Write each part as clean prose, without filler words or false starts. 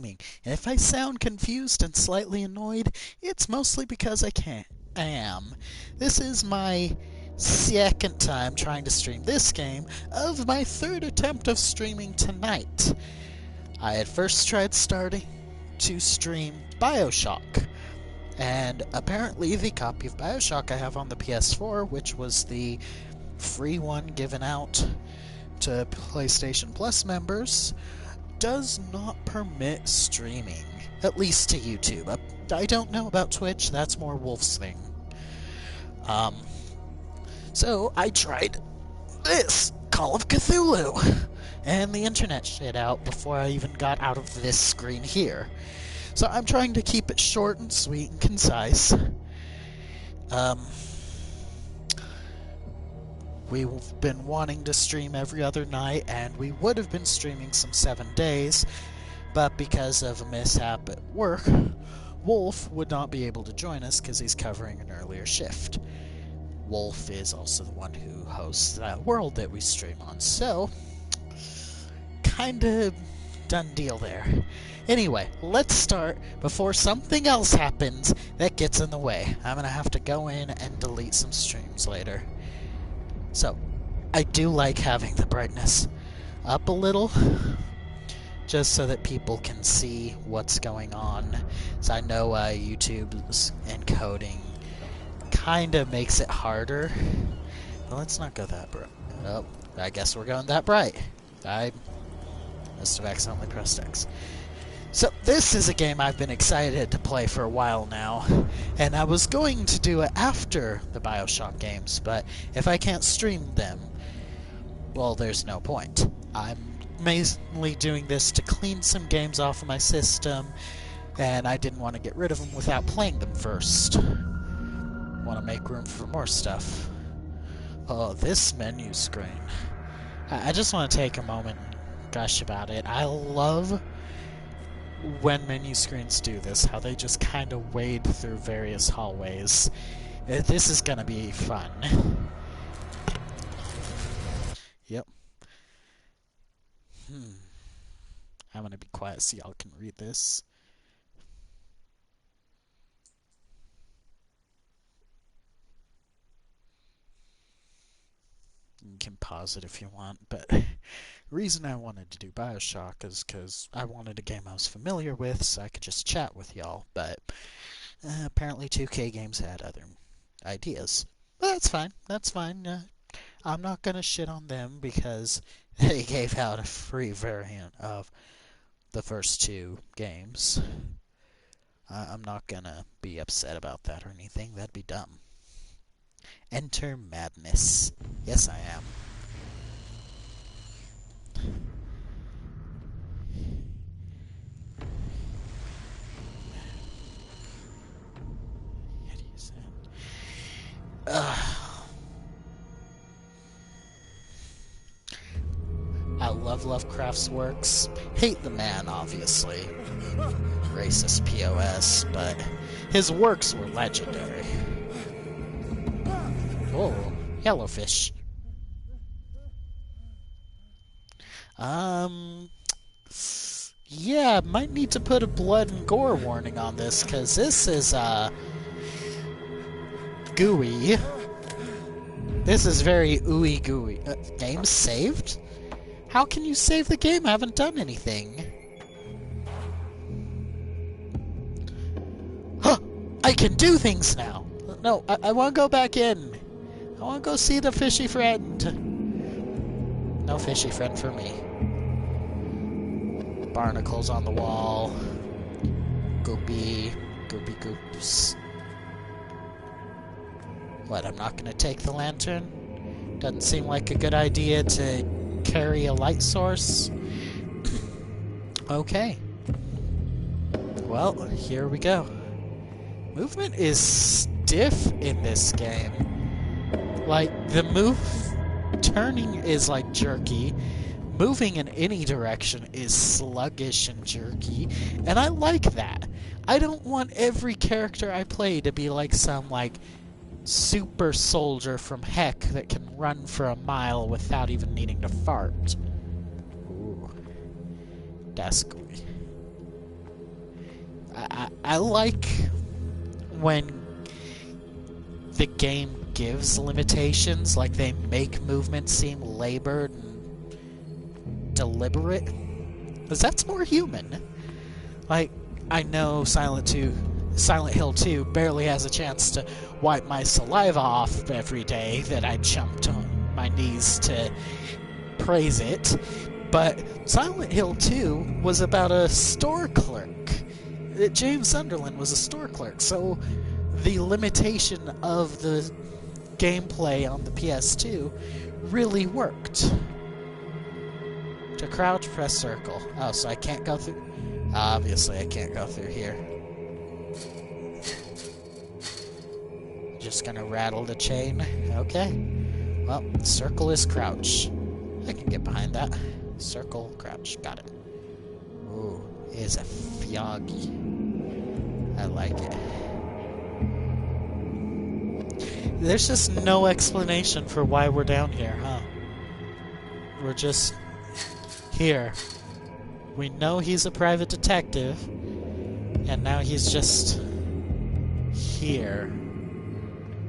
streaming. And if I sound confused and slightly annoyed, it's mostly because I am. This is my second time trying to stream this game of my third attempt of streaming tonight. I had first tried starting to stream BioShock, and apparently the copy of BioShock I have on the PS4, which was the free one given out to PlayStation Plus members, does not permit streaming, at least to YouTube. I don't know about Twitch, that's more Wolf's thing. So I tried this, Call of Cthulhu, and the internet shit out before I even got out of this screen here. So I'm trying to keep it short and sweet and concise. We've been wanting to stream every other night, and we would have been streaming some 7 days, but because of a mishap at work, Wolf would not be able to join us because he's covering an earlier shift. Wolf is also the one who hosts that world that we stream on, so kinda done deal there. Anyway, let's start before something else happens that gets in the way. I'm gonna have to go in and delete some streams later. So, I do like having the brightness up a little, just so that people can see what's going on. So I know YouTube's encoding kind of makes it harder. Well, let's not go that bright. Oh, I guess we're going that bright. I must have accidentally pressed X. So, this is a game I've been excited to play for a while now, and I was going to do it after the BioShock games, but if I can't stream them, well, there's no point. I'm mainly doing this to clean some games off of my system, and I didn't want to get rid of them without playing them first. Want to make room for more stuff. Oh, this menu screen. I just want to take a moment and gush about it. I love when menu screens do this, how they just kind of wade through various hallways. This is gonna be fun. Yep. I'm gonna be quiet so y'all can read this. You can pause it if you want, but the reason I wanted to do BioShock is because I wanted a game I was familiar with so I could just chat with y'all, but apparently 2K Games had other ideas. But that's fine, that's fine. I'm not going to shit on them because they gave out a free variant of the first 2 games. I'm not going to be upset about that or anything, that'd be dumb. Enter madness. Yes, I am. I love Lovecraft's works. Hate the man, obviously. Racist POS, but his works were legendary. Oh, yellowfish. Yeah, might need to put a blood and gore warning on this, because this is, gooey. This is very ooey gooey. Game saved? How can you save the game? I haven't done anything. Huh! I can do things now! No, I want to go back in. I want to go see the fishy friend. No fishy friend for me. Barnacles on the wall. Goopy. Goopy goops. What, I'm not going to take the lantern? Doesn't seem like a good idea to carry a light source. Okay. Well, here we go. Movement is stiff in this game. Like, the turning is like jerky. Moving in any direction is sluggish and jerky. And I like that. I don't want every character I play to be like some, like, super soldier from heck that can run for a mile without even needing to fart. Ooh. That's gooey. I like when the game gives limitations, like they make movement seem labored and deliberate, because that's more human. Like, I know Silent Hill 2 barely has a chance to wipe my saliva off every day that I jumped on my knees to praise it, but Silent Hill 2 was about a store clerk. James Sunderland was a store clerk, so the limitation of the gameplay on the PS2 really worked. To crouch, press circle. Oh, so I can't go through... Obviously, I can't go through here. Just gonna rattle the chain. Okay. Well, circle is crouch. I can get behind that. Circle, crouch. Got it. Ooh, it is a foggy. I like it. There's just no explanation for why we're down here, huh? We're just here. We know he's a private detective, and now he's just here.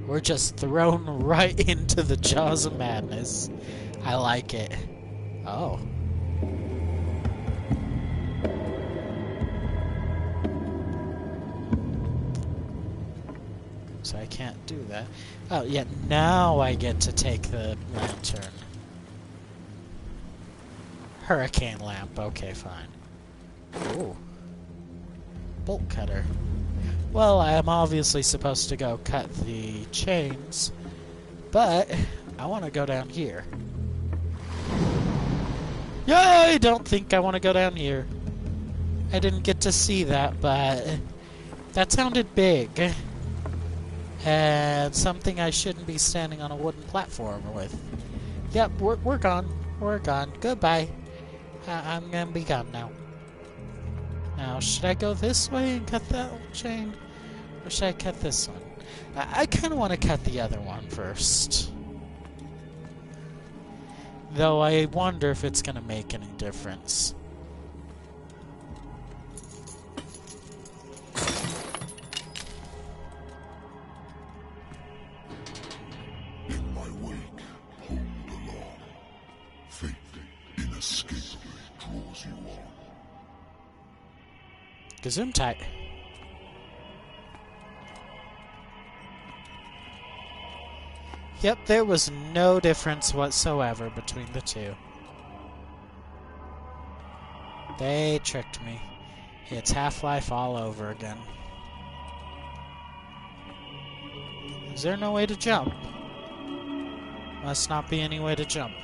We're just thrown right into the jaws of madness. I like it. Oh. So I can't do that. Oh, yeah, now I get to take the lantern. Hurricane lamp, okay, fine. Ooh. Bolt cutter. Well, I am obviously supposed to go cut the chains, but I want to go down here. Yeah, I don't think I want to go down here. I didn't get to see that, but that sounded big. And something I shouldn't be standing on a wooden platform with. Yep, we're gone. We're gone. Goodbye. I'm gonna be gone now. Now, should I go this way and cut that old chain? Or should I cut this one? I kind of want to cut the other one first. Though I wonder if it's gonna make any difference. Gesundheit. Yep, there was no difference whatsoever between the two. They tricked me. It's Half-Life all over again. Is there no way to jump? Must not be any way to jump.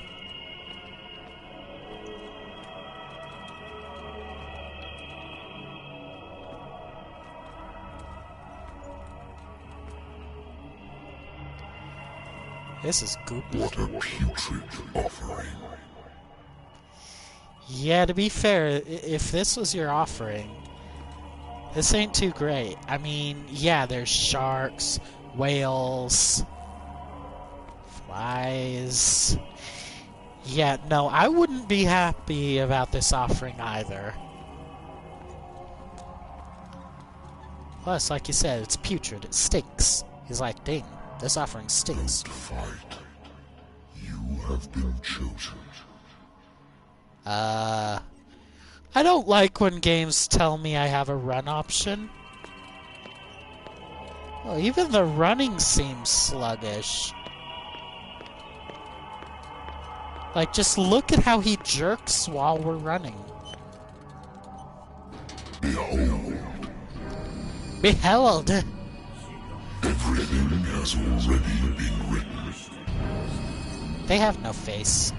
This is goopy. What a putrid offering. Yeah, to be fair, if this was your offering, this ain't too great. I mean, yeah, there's sharks, whales, flies. Yeah, no, I wouldn't be happy about this offering either. Plus, like you said, it's putrid, it stinks. He's like, dang. This offering stinks. Don't fight. You have been chosen. I don't like when games tell me I have a run option. Well, even the running seems sluggish. Like, just look at how he jerks while we're running. Behold. Beheld! Everything has already been written. They have no face.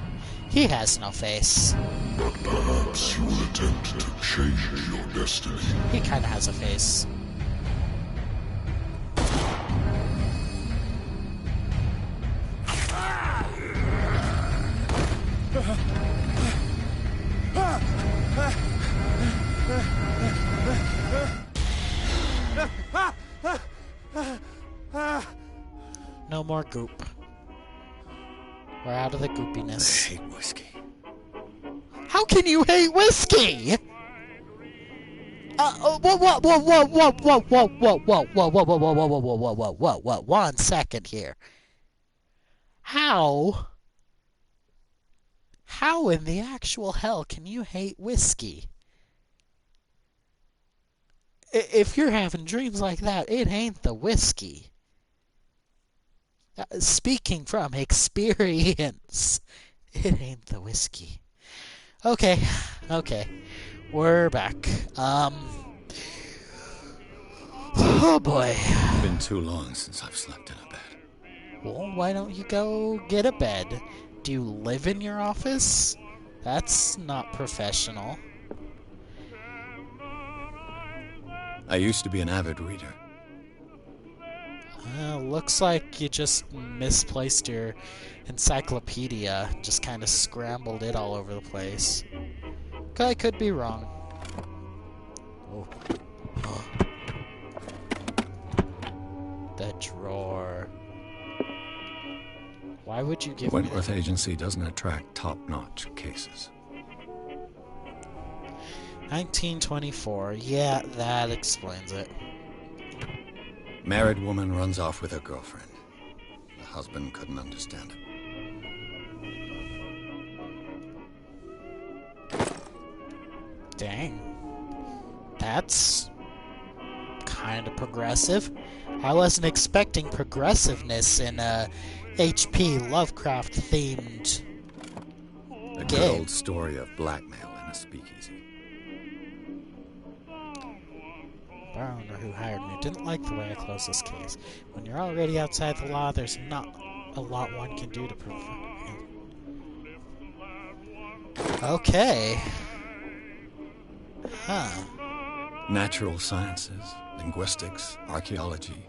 He has no face. But perhaps you will attempt to change your destiny. He kinda has a face. No more goop. We're out of the goopiness. I hate whiskey. How can you hate whiskey? Whoa, whoa, whoa, whoa, whoa, whoa, whoa, whoa, whoa, whoa, whoa, whoa, whoa, whoa, whoa, whoa, whoa, whoa, whoa, 1 second here. How in the actual hell can you hate whiskey? If you're having dreams like that, it ain't the whiskey. Speaking from experience, it ain't the whiskey. Okay, we're back. Oh boy. It's been too long since I've slept in a bed. Well, why don't you go get a bed? Do you live in your office? That's not professional. I used to be an avid reader. Looks like you just misplaced your encyclopedia. Just kind of scrambled it all over the place. I could be wrong. Oh. The drawer. Why would you give me Wentworth Agency doesn't attract top-notch cases. 1924. Yeah, that explains it. Married woman runs off with her girlfriend. The husband couldn't understand it. Dang. That's kind of progressive. I wasn't expecting progressiveness in a H.P. Lovecraft themed A good game. old story of blackmail in a speakeasy. The owner who hired me didn't like the way I closed this case. When you're already outside the law, there's not a lot one can do to prevent it. Okay. Huh. Natural sciences, linguistics, archaeology.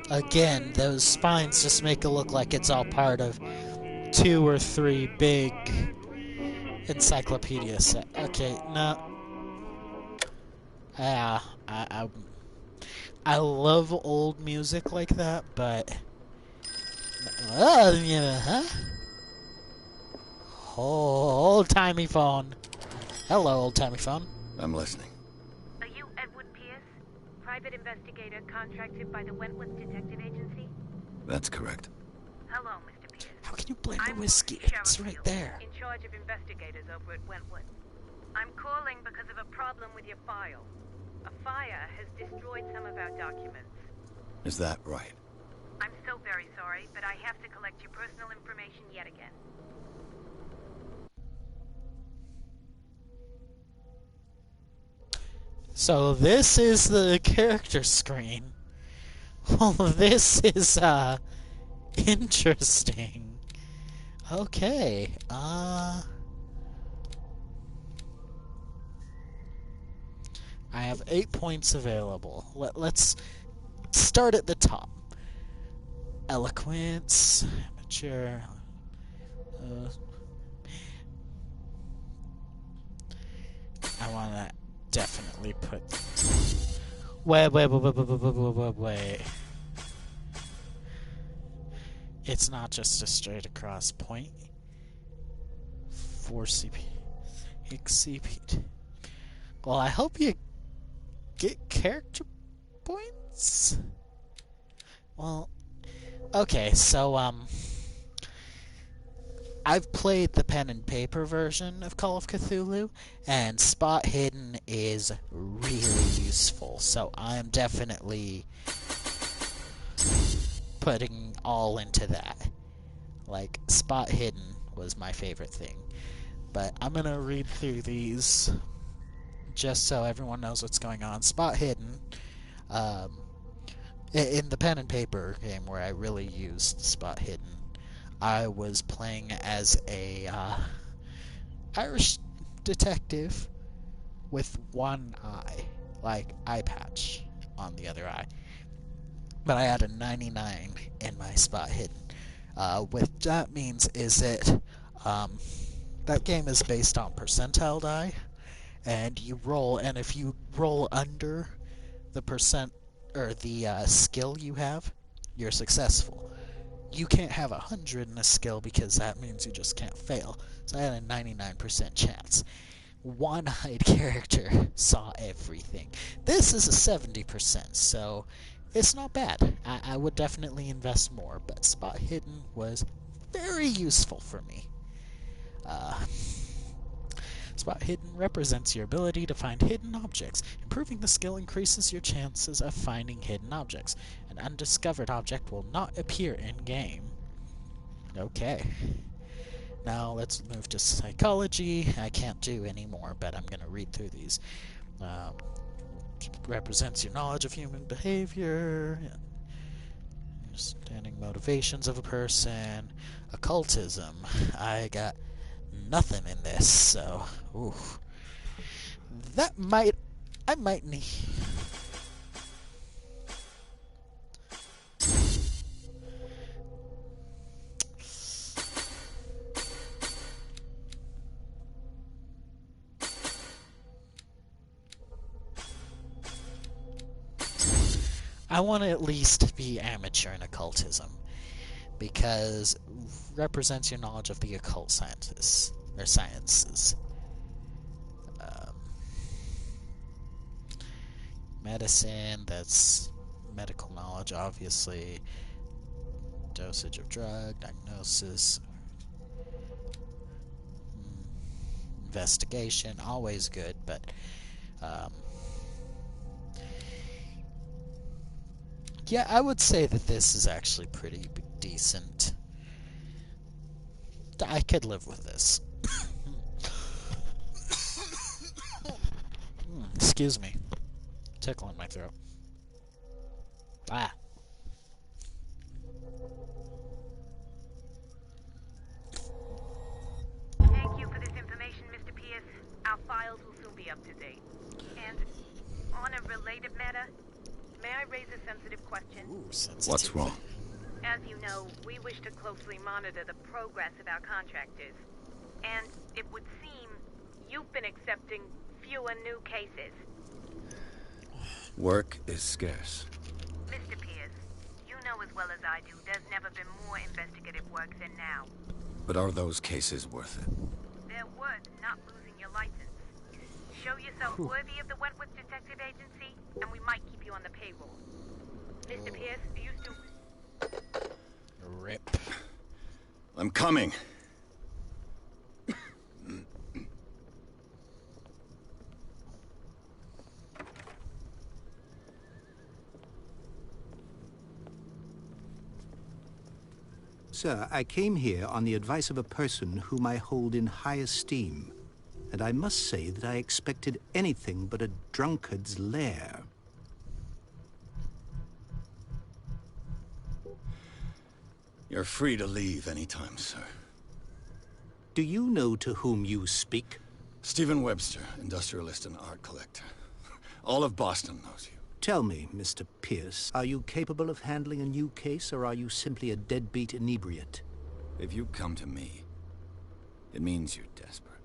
Again, those spines just make it look like it's all part of 2 or 3 big encyclopedia set. Okay, no. I love old music like that, but huh? Old-timey phone. Hello, old-timey phone. I'm listening. Are you Edward Pierce, private investigator contracted by the Wentworth Detective Agency? That's correct. Hello, Mr. Pierce. How can you blame the I'm whiskey? Sheriff It's right Field, there. in charge of investigators over at Wentworth. I'm calling because of a problem with your file. A fire has destroyed some of our documents. Is that right? I'm so very sorry, but I have to collect your personal information yet again. So this is the character screen. Well, this is, interesting. Okay, I have 8 points available. Let's start at the top. Eloquence, amateur. I want to definitely put. Wait. It's not just a straight across point. 4 CP. CP. Well, I hope you get character points. Well, okay, so I've played the pen and paper version of Call of Cthulhu, and spot hidden is really useful. So I'm definitely putting all into that. Like, spot hidden was my favorite thing. But I'm gonna read through these just so everyone knows what's going on. Spot hidden, in the pen and paper game where I really used spot hidden, I was playing as a Irish detective with one eye, like eye patch on the other eye. But I had a 99 in my spot hidden. What that means is that that game is based on percentile die, and you roll, and if you roll under the percent or the skill you have, you're successful. You can't have 100 in a skill because that means you just can't fail. So I had a 99% chance. one-eyed character saw everything. This is a 70%, so it's not bad. I would definitely invest more, but Spot Hidden was very useful for me. Spot Hidden represents your ability to find hidden objects. Improving the skill increases your chances of finding hidden objects. An undiscovered object will not appear in-game. Okay. Now let's move to psychology. I can't do any more, but I'm going to read through these. Represents your knowledge of human behavior, understanding motivations of a person. Occultism. I got nothing in this, so ooh. I might need. I want to at least be amateur in occultism, because represents your knowledge of the occult sciences. Medicine, that's medical knowledge, obviously. Dosage of drug, diagnosis, investigation, always good, but yeah, I would say that this is actually pretty decent. I could live with this. Excuse me. Tickle in my throat. Ah. Thank you for this information, Mr. Pierce. Our files will soon be up to date. And on a related matter, may I raise a sensitive question? Ooh, sensitive. What's wrong? As you know, we wish to closely monitor the progress of our contractors. And it would seem you've been accepting fewer new cases. Work is scarce. Mr. Pierce, you know as well as I do, there's never been more investigative work than now. But are those cases worth it? They're worth not losing your license. Show yourself worthy of the Wentworth Detective Agency, and we might keep you on the payroll. Mr. Pierce, are you still... Rip. I'm coming. Sir, I came here on the advice of a person whom I hold in high esteem, and I must say that I expected anything but a drunkard's lair. You're free to leave anytime, sir. Do you know to whom you speak? Stephen Webster, industrialist and art collector. All of Boston knows you. Tell me, Mr. Pierce, are you capable of handling a new case, or are you simply a deadbeat inebriate? If you come to me, it means you're desperate.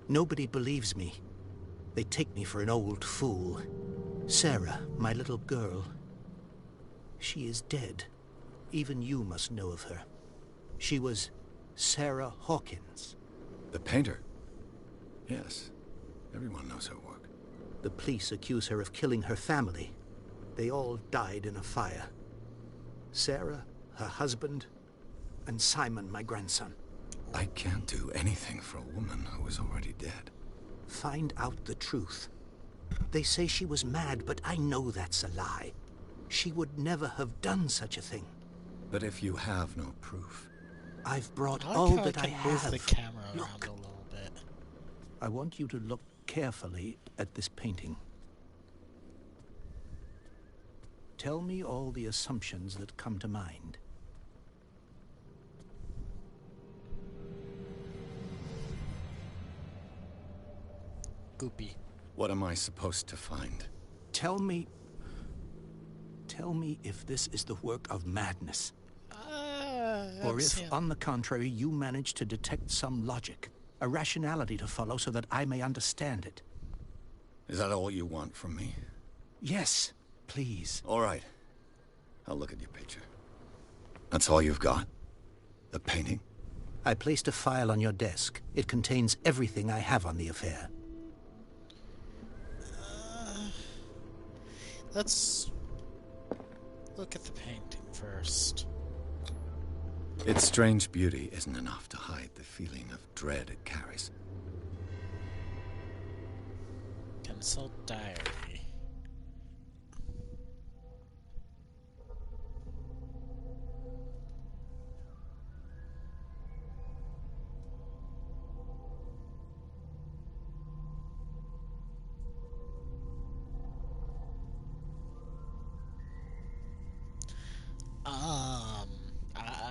Nobody believes me. They take me for an old fool. Sarah, my little girl, she is dead. Even you must know of her. She was Sarah Hawkins. The painter? Yes. Everyone knows her work. The police accuse her of killing her family. They all died in a fire. Sarah, her husband, and Simon, my grandson. I can't do anything for a woman who is already dead. Find out the truth. They say she was mad, but I know that's a lie. She would never have done such a thing. But if you have no proof... I've brought I all like how that I can move have. the camera around Look. a little bit. I want you to look carefully at this painting. Tell me all the assumptions that come to mind. Goopy. What am I supposed to find? Tell me if this is the work of madness. Or if, on the contrary, you manage to detect some logic, a rationality to follow so that I may understand it. Is that all you want from me? Yes, please. All right. I'll look at your picture. That's all you've got? The painting? I placed a file on your desk. It contains everything I have on the affair. Let's look at the painting first. Its strange beauty isn't enough to hide the feeling of dread it carries. Consult diary.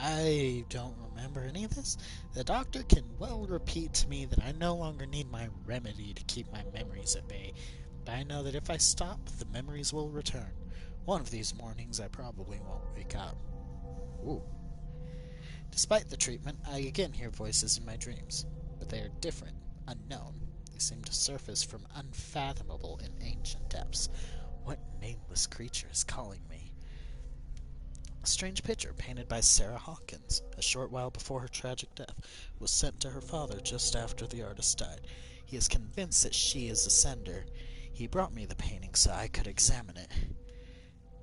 I don't remember any of this. The doctor can well repeat to me that I no longer need my remedy to keep my memories at bay, but I know that if I stop, the memories will return. One of these mornings, I probably won't wake up. Ooh. Despite the treatment, I again hear voices in my dreams, but they are different, unknown. They seem to surface from unfathomable and ancient depths. What nameless creature is calling me? A strange picture painted by Sarah Hawkins, a short while before her tragic death, was sent to her father just after the artist died. He is convinced that she is the sender. He brought me the painting so I could examine it.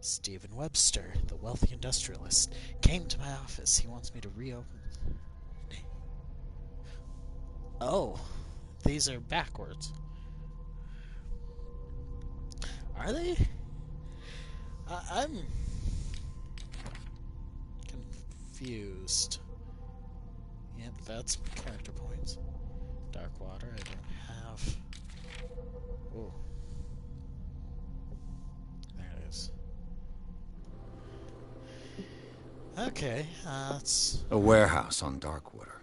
Stephen Webster, the wealthy industrialist, came to my office. He wants me to reopen. Oh, these are backwards. Are they? I'm confused. Yep, that's character points. Dark water, I don't have. Oh. There it is. Okay, that's... A warehouse on Darkwater.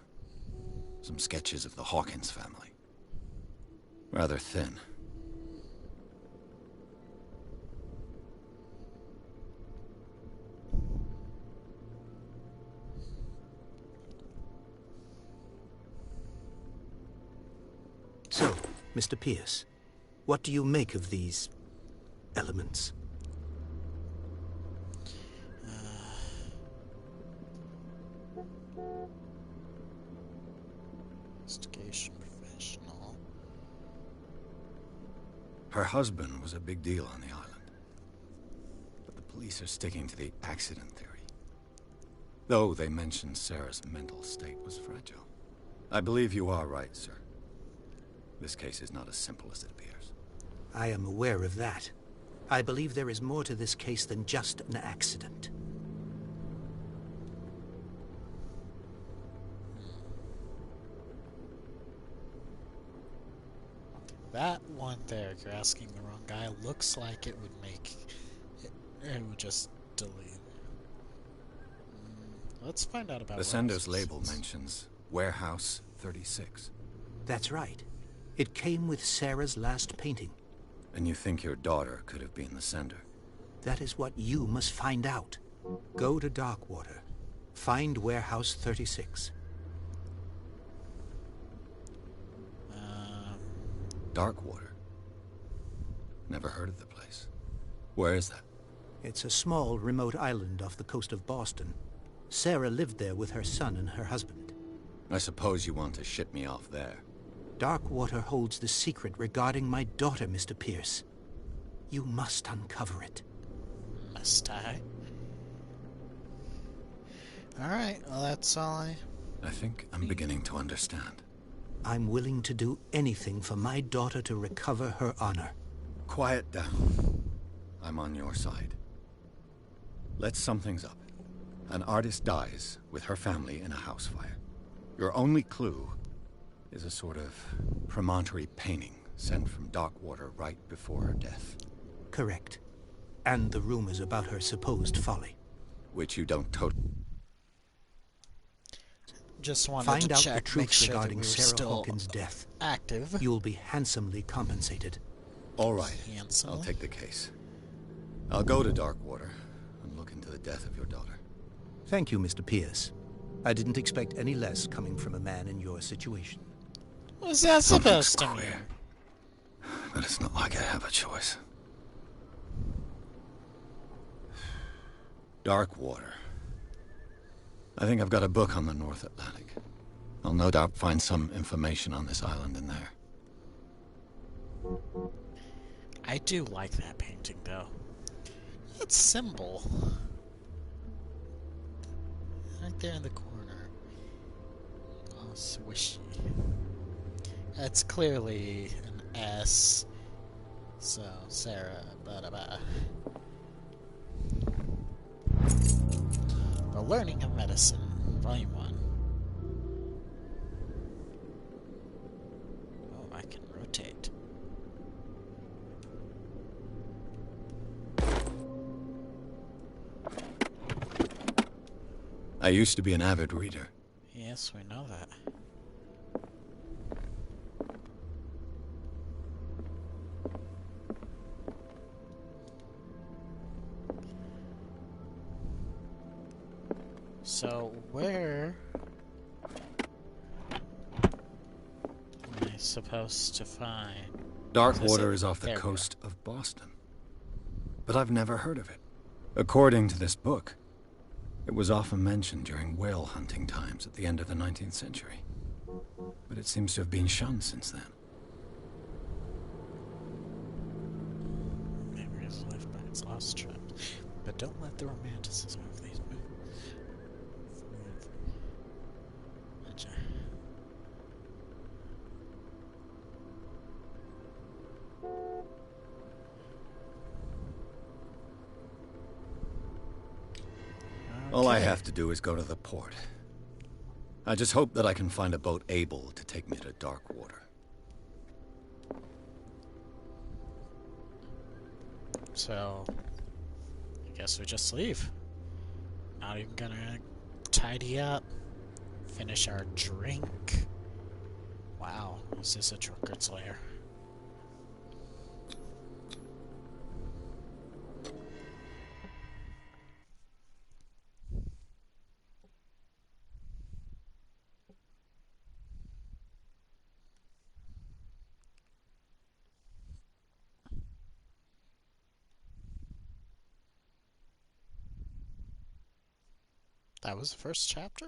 Some sketches of the Hawkins family. Rather thin. So, Mr. Pierce, what do you make of these elements? Investigation professional. Her husband was a big deal on the island. But the police are sticking to the accident theory. Though they mentioned Sarah's mental state was fragile. I believe you are right, sir. This case is not as simple as it appears. I am aware of that. I believe there is more to this case than just an accident. That one there, if you're asking the wrong guy, looks like it would make... It would just delete. Let's find out about the sender's label mentions Warehouse 36. That's right. It came with Sarah's last painting. And you think your daughter could have been the sender? That is what you must find out. Go to Darkwater. Find Warehouse 36. Darkwater? Never heard of the place. Where is that? It's a small, remote island off the coast of Boston. Sarah lived there with her son and her husband. I suppose you want to ship me off there. Darkwater holds the secret regarding my daughter, Mr. Pierce. You must uncover it. Must I? Alright, well that's all I think I'm beginning to understand. I'm willing to do anything for my daughter to recover her honor. Quiet down. I'm on your side. Let's sum things up. An artist dies with her family in a house fire. Your only clue is a sort of promontory painting sent from Darkwater right before her death. Correct. And the rumors about her supposed folly. Which you don't totally... just wanted Find to out check, the truth make sure regarding that we were Sarah still Hawkins' death. active. You'll be handsomely compensated. All right, Handsomely. I'll take the case. I'll go to Darkwater and look into the death of your daughter. Thank you, Mr. Pierce. I didn't expect any less coming from a man in your situation. What's that Something's supposed to mean? queer. But it's not like I have a choice. Darkwater. I think I've got a book on the North Atlantic. I'll no doubt find some information on this island in there. I do like that painting, though. that symbol? Right there in the corner. Oh, swishy. That's clearly an S. So, Sarah, blah, blah. The Learning of Medicine, Volume 1. Oh, I can rotate. I used to be an avid reader. Yes, we know that. So, where am I supposed to find? Darkwater is off the coast of Boston. But I've never heard of it. According to this book, it was often mentioned during whale hunting times at the end of the 19th century. But it seems to have been shunned since then. Memories left by its lost trips. But don't let the romanticism of these movies. All I have to do is go to the port. I just hope that I can find a boat able to take me to Darkwater. So, I guess we just leave. Not even gonna tidy up, finish our drink. Wow, is this a drunkard's lair? That was the first chapter?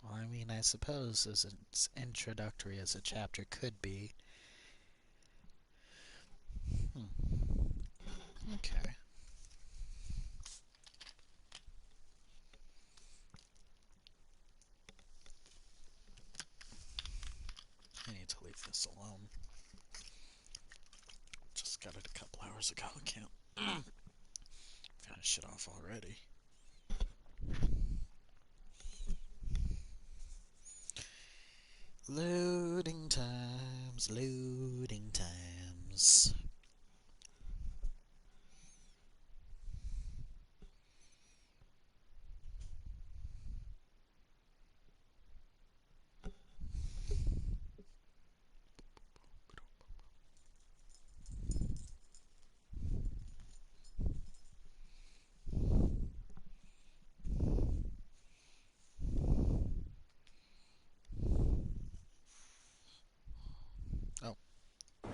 Well, I mean, I suppose as introductory as a chapter could be. Okay. I need to leave this alone. Just got it a couple hours ago. I can't finish it off already. Loading times, loading times.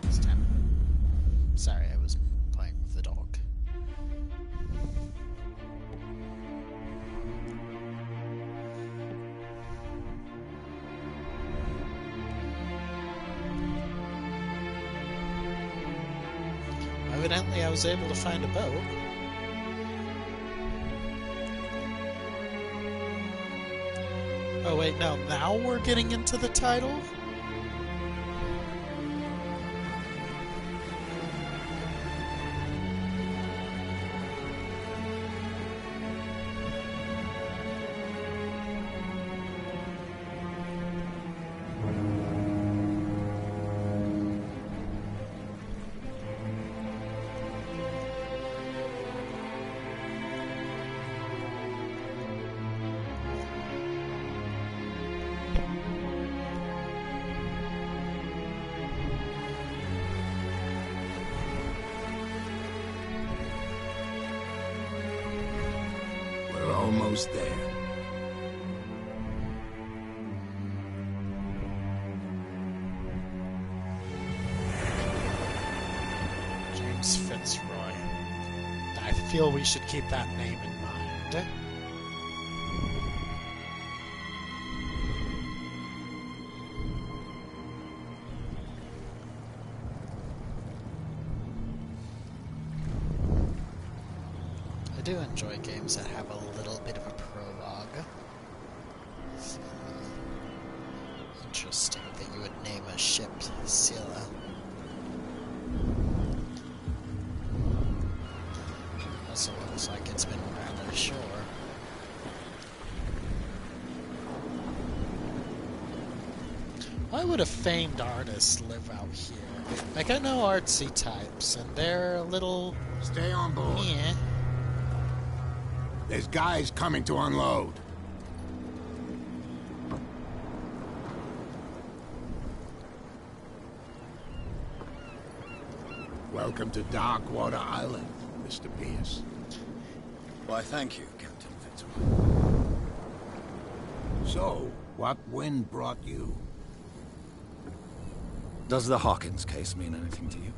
It's time. Sorry, I was playing with the dog. Evidently, I was able to find a boat. Oh wait, no, now we're getting into the title? Almost there. James Fitzroy. I feel we should keep that name in mind. do enjoy games that have a little bit of a prologue. So, interesting that you would name a ship Scylla. Also looks like it's been around ashore. Why would a famed artist live out here? Like, I know artsy types, and they're a little... Stay on board. Yeah. There's guys coming to unload. Welcome to Darkwater Island, Mr. Pierce. Why, thank you, Captain Fitzroy. So, what wind brought you? Does the Hawkins case mean anything to you?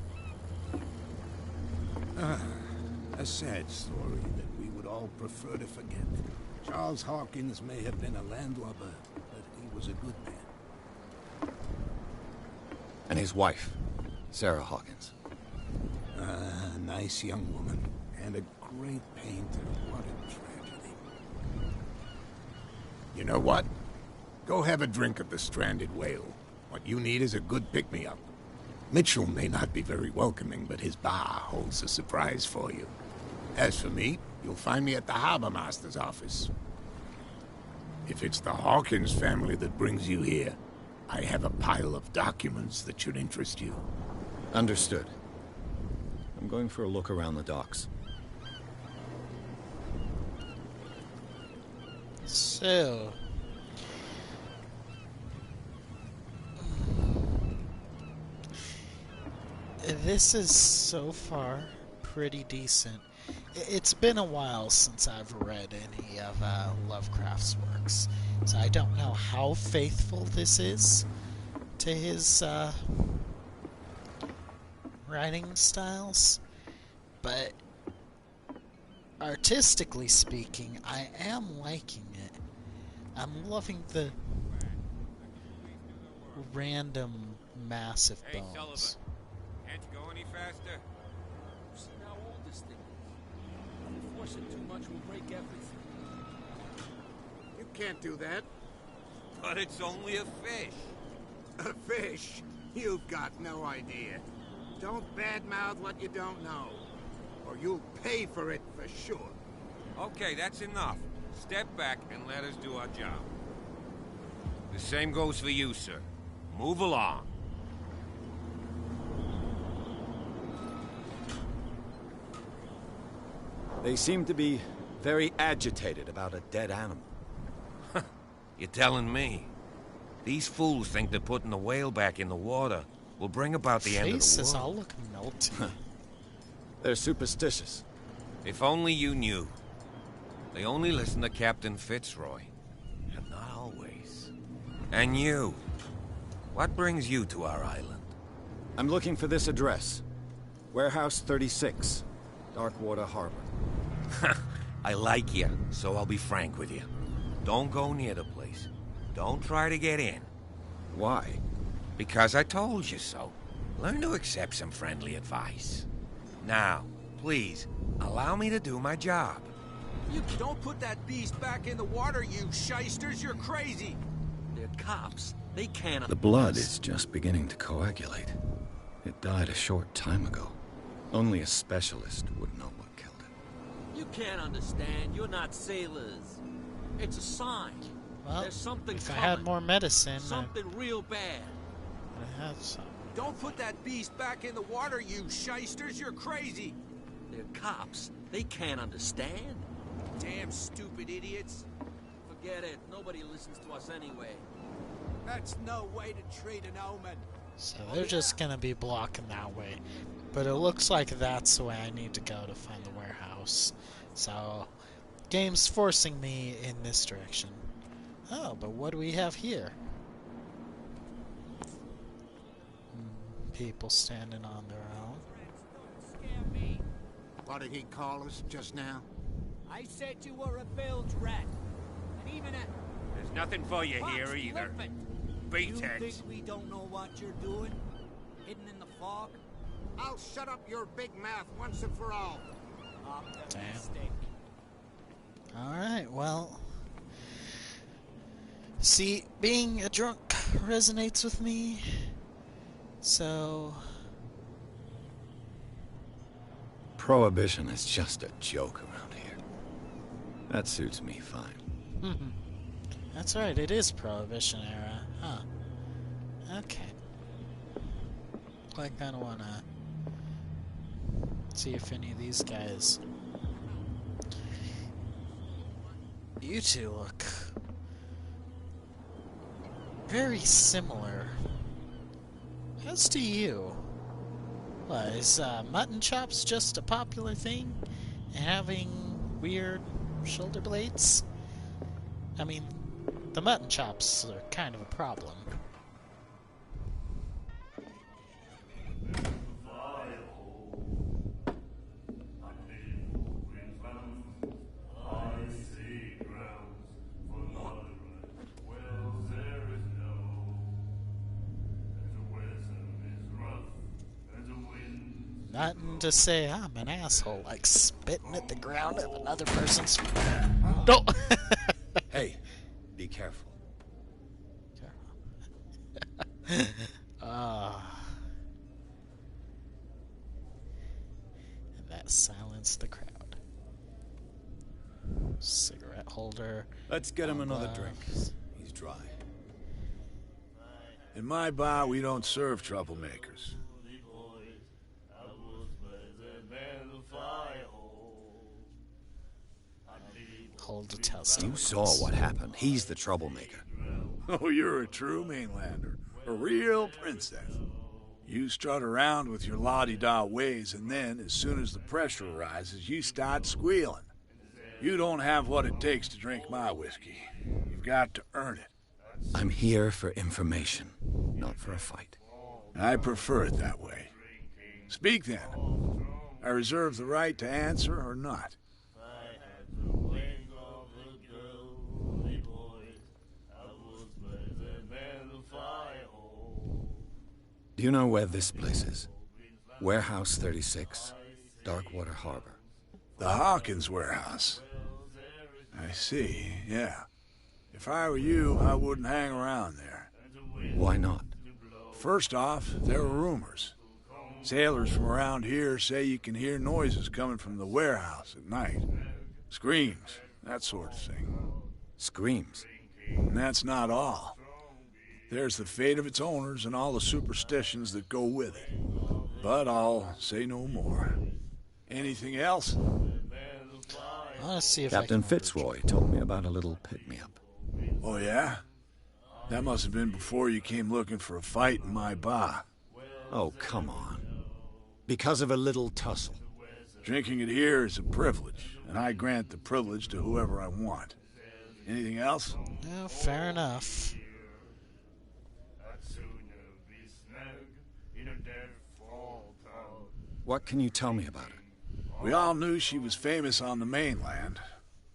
A sad story that we would all prefer to forget. Charles Hawkins may have been a landlubber, but he was a good man. And his wife, Sarah Hawkins. A nice young woman, and a great painter. What a tragedy. You know what? Go have a drink at the Stranded Whale. What you need is a good pick-me-up. Mitchell may not be very welcoming, but his bar holds a surprise for you. As for me, you'll find me at the Harbor Master's office. If it's the Hawkins family that brings you here, I have a pile of documents that should interest you. Understood. I'm going for a look around the docks. So... this is so far pretty decent. It's been a while since I've read any of Lovecraft's works, so I don't know how faithful this is to his writing styles, but artistically speaking, I am liking it. I'm loving the random massive bones. Sullivan. Can't you go any faster? See how old this thing is. Forcing too much will break everything. You can't do that. But it's only a fish. A fish? You've got no idea. Don't badmouth what you don't know, or you'll pay for it for sure. Okay, that's enough. Step back and let us do our job. The same goes for you, sir. Move along. They seem to be very agitated about a dead animal. You're telling me? These fools think that putting the whale back in the water will bring about the end of the Faces world. all look melty. They're superstitious. If only you knew. They only listen to Captain Fitzroy. And not always. And you. What brings you to our island? I'm looking for this address. Warehouse 36, Darkwater Harbor. I like you, so I'll be frank with you. Don't go near the place. Don't try to get in. Why? Because I told you so. Learn to accept some friendly advice. Now, please, allow me to do my job. You don't put that beast back in the water, you shysters. You're crazy. They're cops. They can't... The blood is just beginning to coagulate. It died a short time ago. Only a specialist would know what killed it. You can't understand. You're not sailors. It's a sign. Well, There's something if I coming. had more medicine, Something real bad. I had some. Don't put that beast back in the water, you shysters. You're crazy. They're cops. They can't understand. Damn stupid idiots. Forget it. Nobody listens to us anyway. That's no way to treat an omen. So they're just gonna be blocking that way. But it looks like that's the way I need to go to find the warehouse. So, game's forcing me in this direction. Oh, but what do we have here? People standing on their own. What did he call us just now? I said you were a bilge rat. And even a... There's nothing for you here fox either. limpet. Beat You it. think we don't know what you're doing? Hidden in the fog? I'll shut up your big mouth once and for all. Optimistic. Damn. Alright, well... See, being a drunk resonates with me, so... Prohibition is just a joke around here. That suits me fine. That's right, it is Prohibition era, huh? Okay. I kinda wanna see if any of these guys... You two look very similar. As do you. What, is mutton chops just a popular thing? And having weird shoulder blades? I mean, the mutton chops are kind of a problem. Nothing to say I'm an asshole, like spitting at the ground of another person's... No! Hey, be careful. And that silenced the crowd. Cigarette holder. Let's get him another drink. He's dry. In my bar, we don't serve troublemakers. Hold the test. You saw what happened. He's the troublemaker. Oh, you're a true mainlander. A real princess. You strut around with your la-di-da ways, and then, as soon as the pressure rises, you start squealing. You don't have what it takes to drink my whiskey. You've got to earn it. I'm here for information, not for a fight. I prefer it that way. Speak then. I reserve the right to answer or not. Do you know where this place is? Warehouse 36, Darkwater Harbor. The Hawkins warehouse. I see, yeah. If I were you, I wouldn't hang around there. Why not? First off, there are rumors. Sailors from around here say you can hear noises coming from the warehouse at night. Screams, that sort of thing. Screams? And that's not all. There's the fate of its owners and all the superstitions that go with it. But I'll say no more. Anything else? Let's see if Captain Fitzroy told me about a little pick-me-up. Oh, yeah? That must have been before you came looking for a fight in my bar. Oh, come on. Because of a little tussle. Drinking it here is a privilege, and I grant the privilege to whoever I want. Anything else? Oh, fair enough. What can you tell me about her? We all knew she was famous on the mainland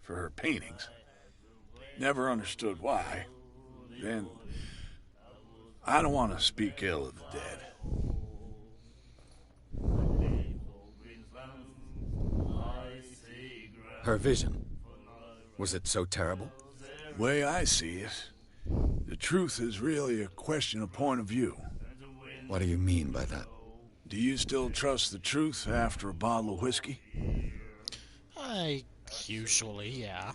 for her paintings. Never understood why. Then, I don't want to speak ill of the dead. Her vision. Was it so terrible? The way I see it, the truth is really a question of point of view. What do you mean by that? Do you still trust the truth after a bottle of whiskey? Usually, yeah.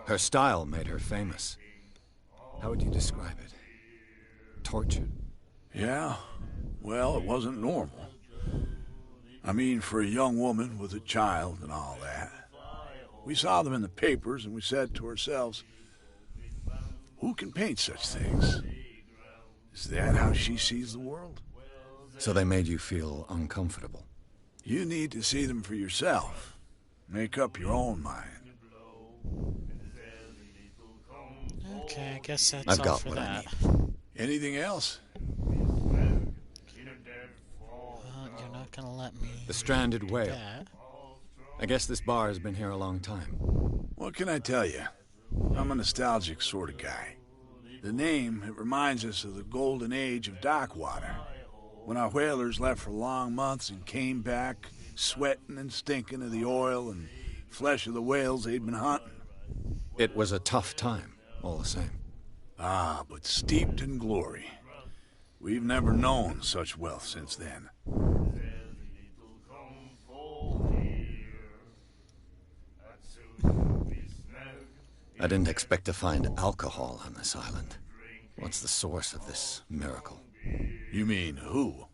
Her style made her famous. How would you describe it? Tortured? Yeah. Well, it wasn't normal. I mean, for a young woman with a child and all that. We saw them in the papers and we said to ourselves, who can paint such things? Is that how she sees the world? So they made you feel uncomfortable? You need to see them for yourself. Make up your own mind. Okay, I guess that's I've all got for what I that. need. Anything else? You're not gonna let me... The Stranded Whale. that. I guess this bar has been here a long time. What can I tell you? I'm a nostalgic sort of guy. The name, it reminds us of the golden age of Darkwater, when our whalers left for long months and came back sweating and stinking of the oil and flesh of the whales they'd been hunting. It was a tough time, all the same. Ah, but steeped in glory. We've never known such wealth since then. I didn't expect to find alcohol on this island. What's the source of this miracle? You mean who?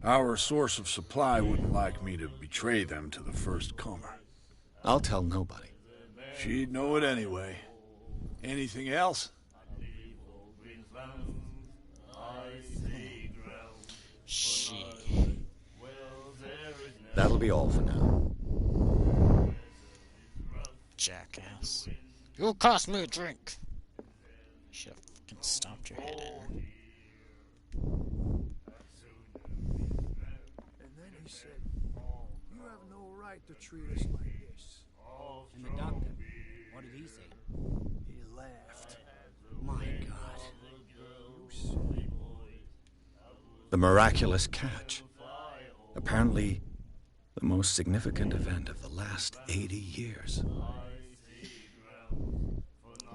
Our source of supply wouldn't like me to betray them to the first comer. I'll tell nobody. She'd know it anyway. Anything else? She. That'll be all for now. Jackass. You cost me a drink. Should have fucking stomped your head in. And then he said, "You have no right to treat us like this." And the doctor, what did he say? He laughed. My God. The miraculous catch. Apparently, the most significant event of the last 80 years.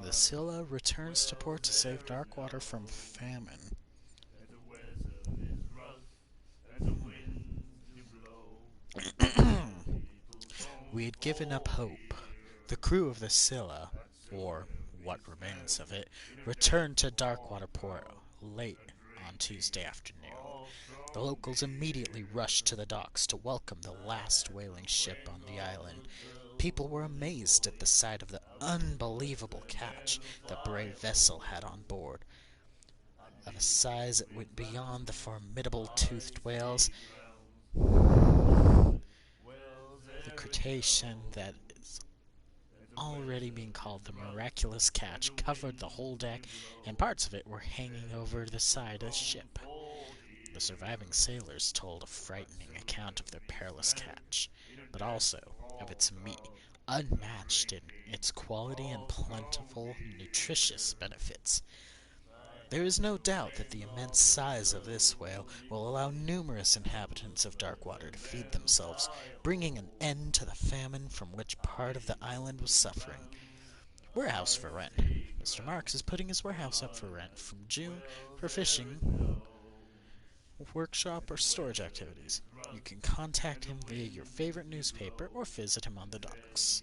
The Scylla returns to port to save Darkwater from famine. We had given up hope. The crew of the Scylla, or what remains of it, returned to Darkwater port late on Tuesday afternoon. The locals immediately rushed to the docks to welcome the last whaling ship on the island. People were amazed at the sight of the unbelievable catch the brave vessel had on board. Of a size that went beyond the formidable toothed whales, the crustacean that is already being called the miraculous catch covered the whole deck, and parts of it were hanging over the side of the ship. The surviving sailors told a frightening account of their perilous catch, but also of its meat, unmatched in its quality and plentiful, nutritious benefits. There is no doubt that the immense size of this whale will allow numerous inhabitants of Darkwater to feed themselves, bringing an end to the famine from which part of the island was suffering. Warehouse for rent. Mr. Marks is putting his warehouse up for rent from June for fishing, workshop, or storage activities. You can contact him via your favorite newspaper or visit him on the docks.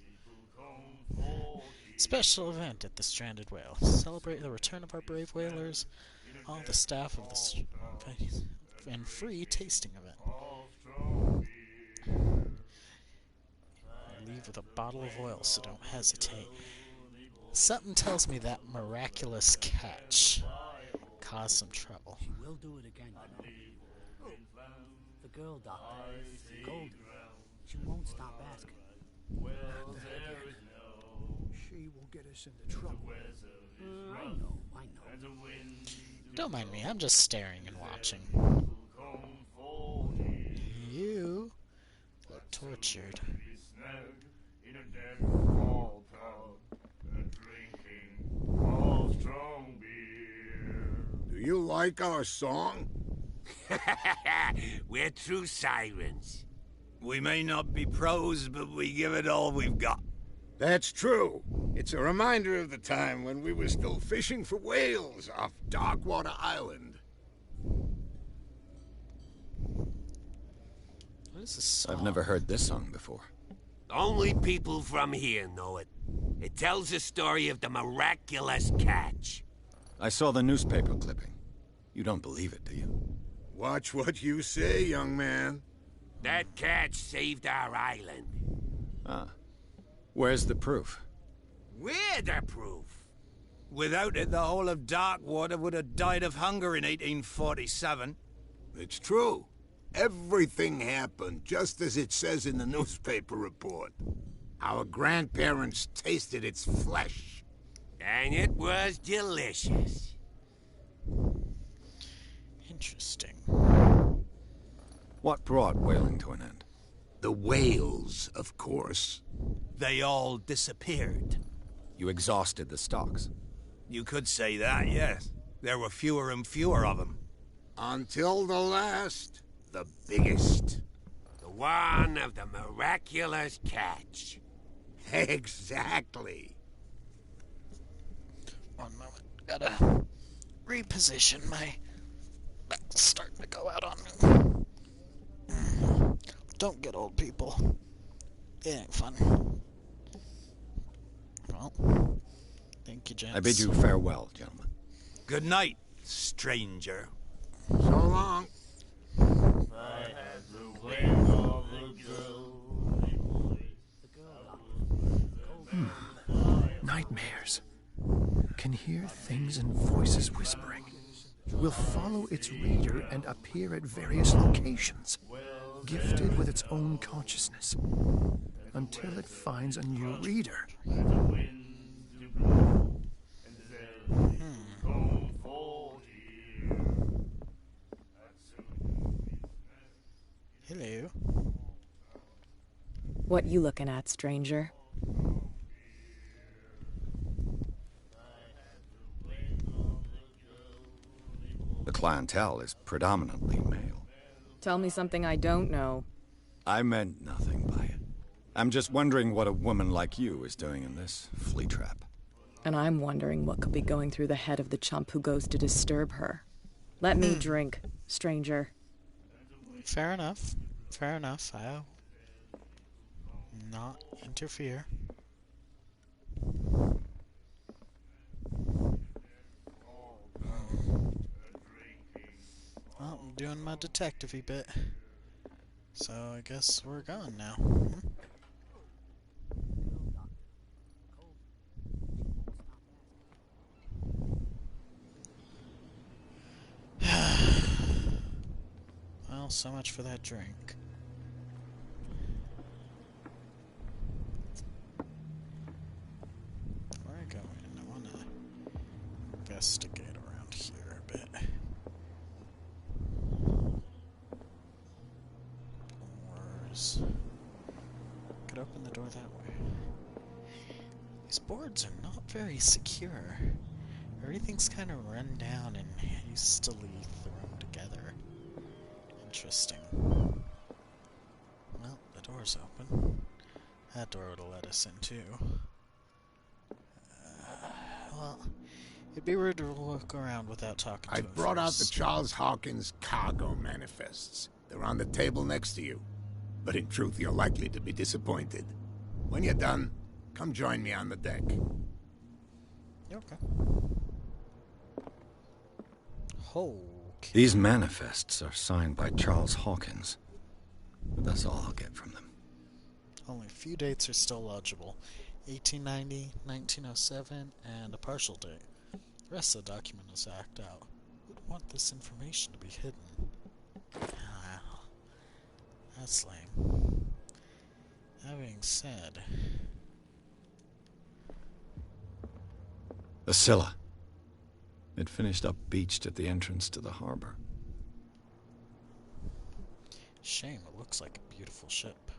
Special event at the Stranded Whale. Celebrate the return of our brave whalers, all the staff of the and free tasting event. Leave with a bottle of oil, so don't hesitate. Something tells me that miraculous catch caused some trouble. She will do it again, you know. The girl doctor, Golden, she won't stop asking. She will get us into trouble. I know. Don't mind me, I'm just staring and watching. You look tortured. Do you like our song? We're true sirens. We may not be pros, but we give it all we've got. That's true. It's a reminder of the time when we were still fishing for whales off Darkwater Island. What is this song? I've never heard this song before. Only people from here know it. It tells the story of the miraculous catch. I saw the newspaper clipping. You don't believe it, do you? Watch what you say, young man. That catch saved our island. Ah. Where's the proof? We're the proof. Without it, the whole of Darkwater would have died of hunger in 1847. It's true. Everything happened just as it says in the newspaper report. Our grandparents tasted its flesh. And it was delicious. Interesting. What brought whaling to an end? The whales, of course. They all disappeared. You exhausted the stocks. You could say that, yes. There were fewer and fewer of them. Until the last, the biggest. The one of the miraculous catch. Exactly. One moment. Gotta reposition my back's starting to go out on me. Don't get old, people. It ain't fun. Well, thank you, gents. I bid you farewell, gentlemen. Good night, stranger. So long. Nightmares. Can hear things and voices whispering. Will follow its reader and appear at various locations, gifted with its own consciousness, until it finds a new reader. Hello. What you looking at, stranger? The clientele is predominantly male. Tell me something I don't know. I meant nothing by it. I'm just wondering what a woman like you is doing in this flea trap. And I'm wondering what could be going through the head of the chump who goes to disturb her. Let me drink, stranger. Fair enough. Fair enough. I'll not interfere. Well, I'm doing my detective-y bit. So I guess we're gone now. Well, so much for that drink. Before I go in, I want to investigate around here a bit. Doors. Could open the door that way. These boards are not very secure. Everything's kind of run down and hastily thrown together. Interesting. Well, the door's open. That door would have let us in too. Well, it'd be rude to look around without talking to I him brought out the first. Charles Hawkins cargo manifests. They're on the table next to you. But in truth, you're likely to be disappointed. When you're done, come join me on the deck. Okay. Okay. These manifests are signed by Charles Hawkins. But that's all I'll get from them. Only a few dates are still legible. 1890, 1907, and a partial date. The rest of the document is hacked out. Who'd want this information to be hidden? Ah, that's lame. That being said... The Scylla. It finished up beached at the entrance to the harbor. Shame, it looks like a beautiful ship.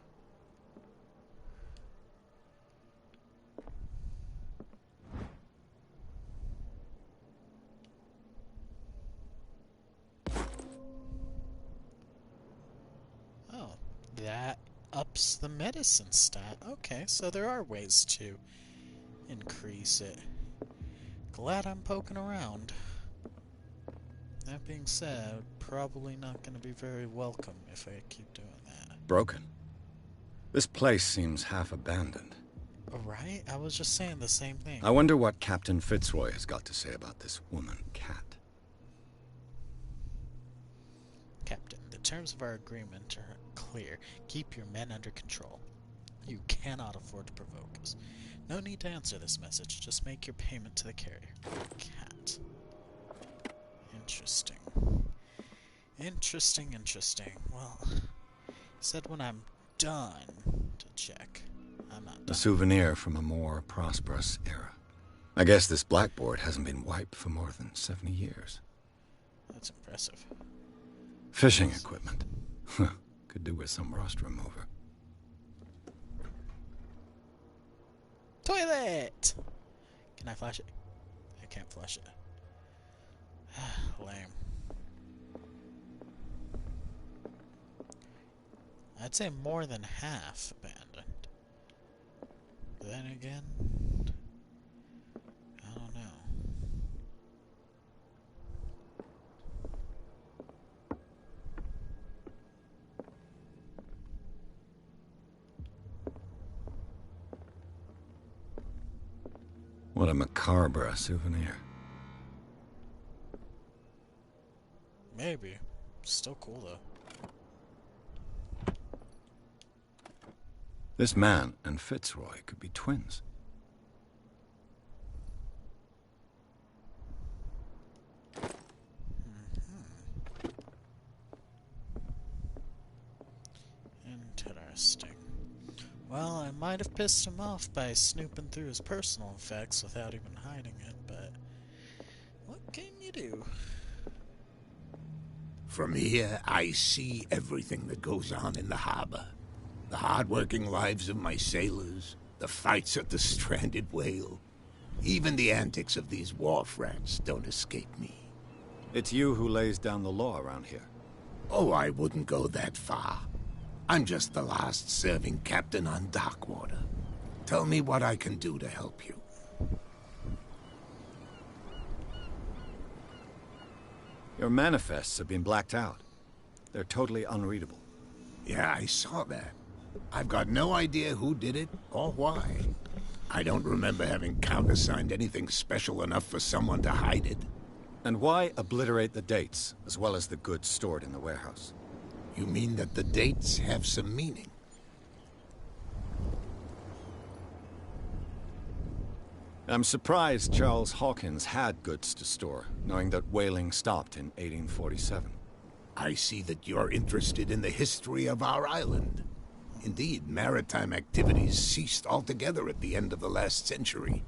Oh, that ups the medicine stat. Okay, so there are ways to increase it. Glad I'm poking around. That being said, probably not going to be very welcome if I keep doing that. Broken. This place seems half abandoned. Right? I was just saying the same thing. I wonder what Captain Fitzroy has got to say about this woman, Cat. Captain, the terms of our agreement are clear. Keep your men under control. You cannot afford to provoke us. No need to answer this message. Just make your payment to the carrier. Cat. Interesting. Interesting. Well, he said when I'm done to check. I'm not done. A souvenir from a more prosperous era. I guess this blackboard hasn't been wiped for more than 70 years. That's impressive. Fishing equipment. Could do with some rust remover. Toilet! Can I flush it? I can't flush it. Lame. I'd say more than half abandoned. then again, I don't know. What a macabre souvenir. Maybe. Still cool, though. This man and Fitzroy could be twins. Interesting. Well, I might have pissed him off by snooping through his personal effects without even hiding it, but what can you do? From here, I see everything that goes on in the harbor. The hard-working lives of my sailors, the fights at the stranded whale. Even the antics of these wharf rats don't escape me. It's you who lays down the law around here. Oh, I wouldn't go that far. I'm just the last serving captain on Darkwater. Tell me what I can do to help you. Your manifests have been blacked out. They're totally unreadable. Yeah, I saw that. I've got no idea who did it or why. I don't remember having countersigned anything special enough for someone to hide it. And why obliterate the dates, as well as the goods stored in the warehouse? You mean that the dates have some meaning? I'm surprised Charles Hawkins had goods to store, knowing that whaling stopped in 1847. I see that you're interested in the history of our island. Indeed, maritime activities ceased altogether at the end of the last century.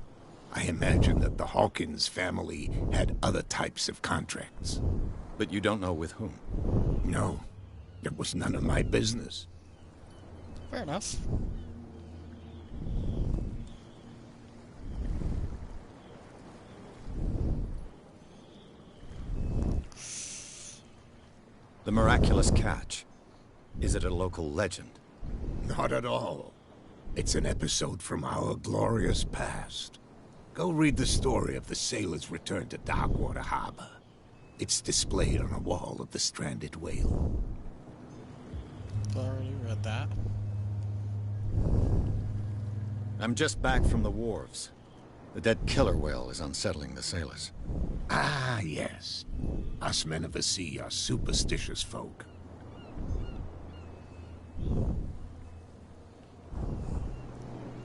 I imagine that the Hawkins family had other types of contracts. But you don't know with whom? No. It was none of my business. Fair enough. The miraculous catch. Is it a local legend? Not at all. It's an episode from our glorious past. Go read the story of the sailors' return to Darkwater Harbor. It's displayed on a wall of the stranded whale. I've already read that. I'm just back from the wharves. The dead killer whale is unsettling the sailors. Ah, yes. Us men of the sea are superstitious folk.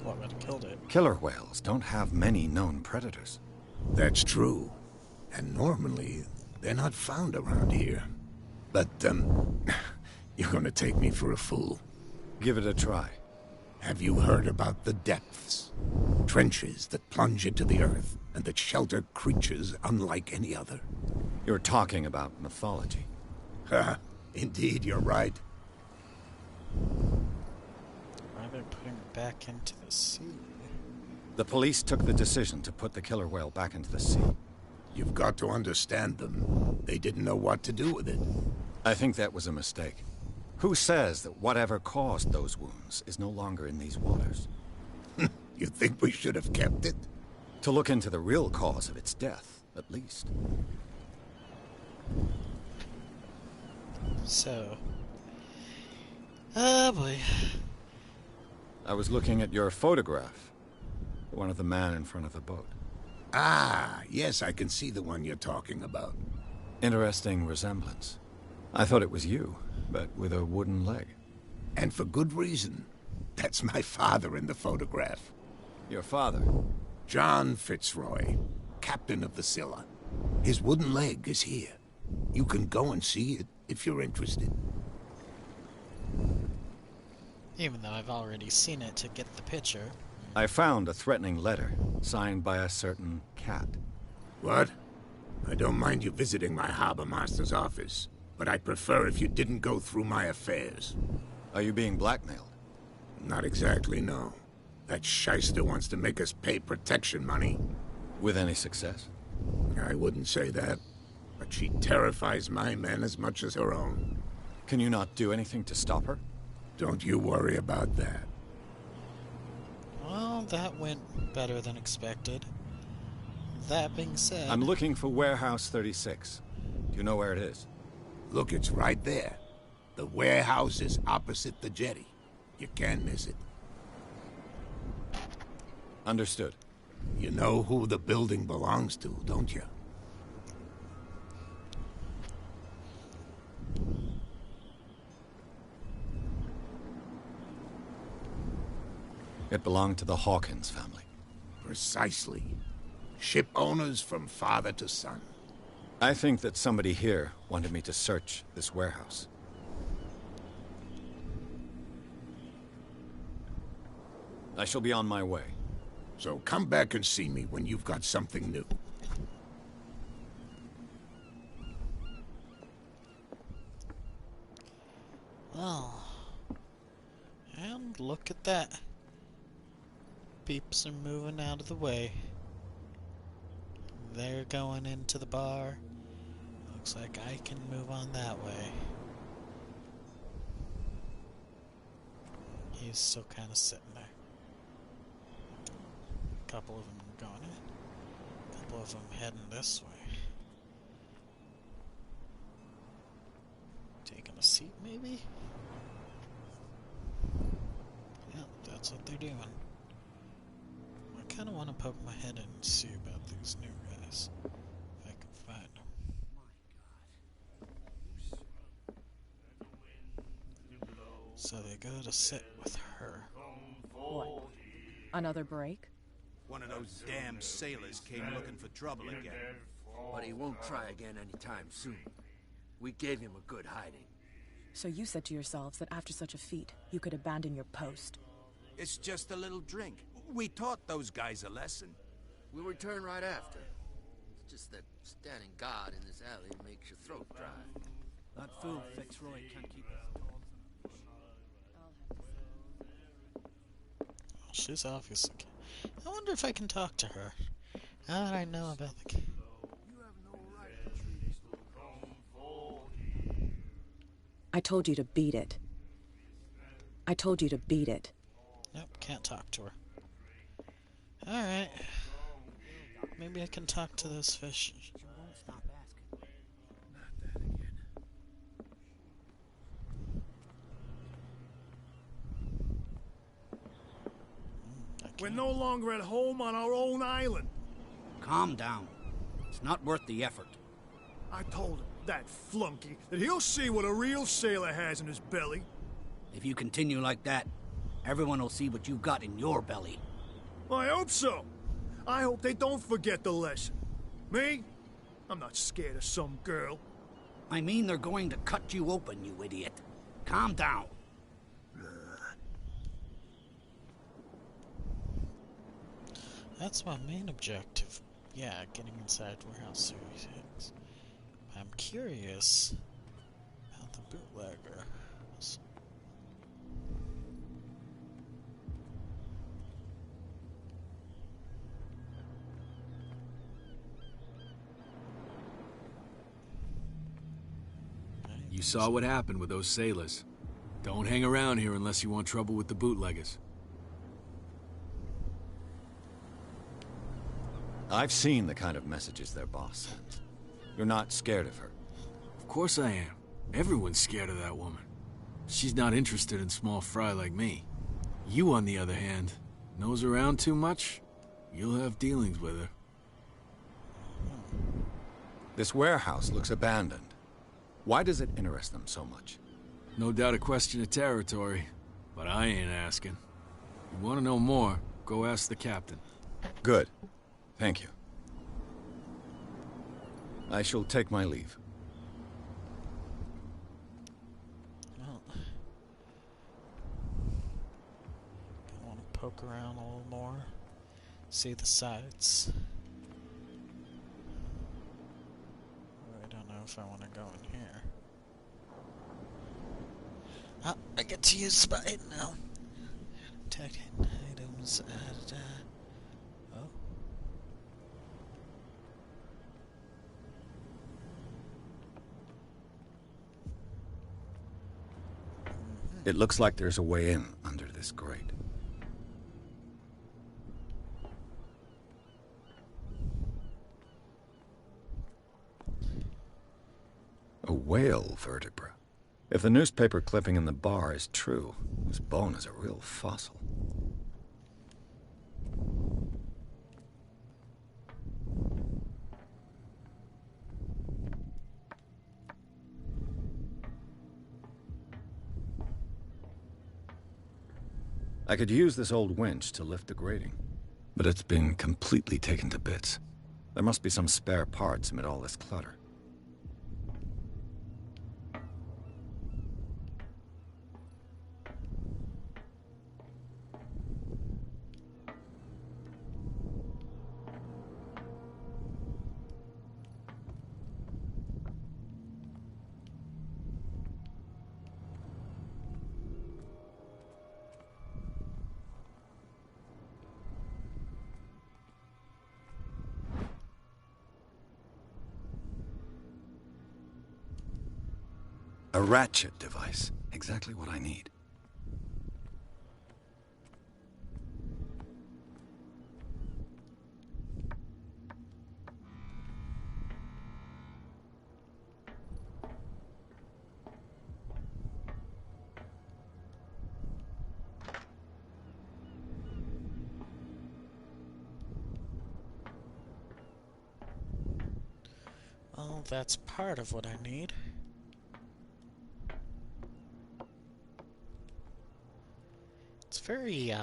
What would have killed it? Killer whales don't have many known predators. That's true. And normally, they're not found around here. But, you're gonna take me for a fool. Give it a try. Have you heard about the depths? Trenches that plunge into the earth and that shelter creatures unlike any other. You're talking about mythology. Ha! Indeed, you're right. Why are they putting it back into the sea? The police took the decision to put the killer whale back into the sea. You've got to understand them. They didn't know what to do with it. I think that was a mistake. Who says that whatever caused those wounds is no longer in these waters? You think we should have kept it? To look into the real cause of its death, at least. So... oh boy. I was looking at your photograph. One of the man in front of the boat. Ah, yes, I can see the one you're talking about. Interesting resemblance. I thought it was you, but with a wooden leg. And for good reason. That's my father in the photograph. Your father? John Fitzroy, captain of the Scylla. His wooden leg is here. You can go and see it if you're interested. Even though I've already seen it to get the picture. I found a threatening letter, signed by a certain cat. What? I don't mind you visiting my harbor master's office, but I'd prefer if you didn't go through my affairs. Are you being blackmailed? Not exactly, no. That shyster wants to make us pay protection money. With any success? I wouldn't say that, but she terrifies my men as much as her own. Can you not do anything to stop her? Don't you worry about that. Well, that went better than expected. That being said... I'm looking for Warehouse 36. Do you know where it is? Look, it's right there. The warehouse is opposite the jetty. You can't miss it. Understood. You know who the building belongs to, don't you? It belonged to the Hawkins family. Precisely. Ship owners from father to son. I think that somebody here wanted me to search this warehouse. I shall be on my way. So come back and see me when you've got something new. Well, and look at that. Peeps are moving out of the way. They're going into the bar. Looks like I can move on that way. He's still kind of sitting there. A couple of them are going in. A couple of them heading this way. Taking a seat, maybe? Yeah, that's what they're doing. I kind of want to poke my head in and see about these new guys. If I can find them. So they go to sit with her. What? Another break? One of those damn sailors came looking for trouble again. But he won't try again anytime soon. We gave him a good hiding. So you said to yourselves that after such a feat, you could abandon your post. It's just a little drink. We taught those guys a lesson. We'll return right after. It's just that standing guard in this alley makes your throat dry. That fool Fitzroy can't keep his dogs. She's obviously... I wonder if I can talk to her. How did I know about the... I told you to beat it. I told you to beat it. Nope, can't talk to her. Alright. Maybe I can talk to those fish. She won't stop asking. Not that again. We're no longer at home on our own island. Calm down. It's not worth the effort. I told him, that flunky, that he'll see what a real sailor has in his belly. If you continue like that, everyone will see what you've got in your belly. I hope so. I hope they don't forget the lesson. Me? I'm not scared of some girl. I mean they're going to cut you open, you idiot. Calm down. That's my main objective. Yeah, getting inside Warehouse 36. I'm curious about the bootlegger. You saw what happened with those sailors. Don't hang around here unless you want trouble with the bootleggers. I've seen the kind of messages their boss sends. You're not scared of her. Of course I am. Everyone's scared of that woman. She's not interested in small fry like me. You, on the other hand, nose around too much, you'll have dealings with her. This warehouse looks abandoned. Why does it interest them so much? No doubt a question of territory, but I ain't asking. You want to know more, go ask the captain. Good. Thank you. I shall take my leave. Well, I want to poke around a little more, see the sights. I don't know if I want to go in here. Ah, I get to use spite now. Tag items. Oh. It looks like there's a way in under this grate. whale vertebra. If the newspaper clipping in the bar is true, this bone is a real fossil. I could use this old winch to lift the grating, but it's been completely taken to bits. There must be some spare parts amid all this clutter. A ratchet device. Exactly what I need. Well, that's part of what I need. It's very,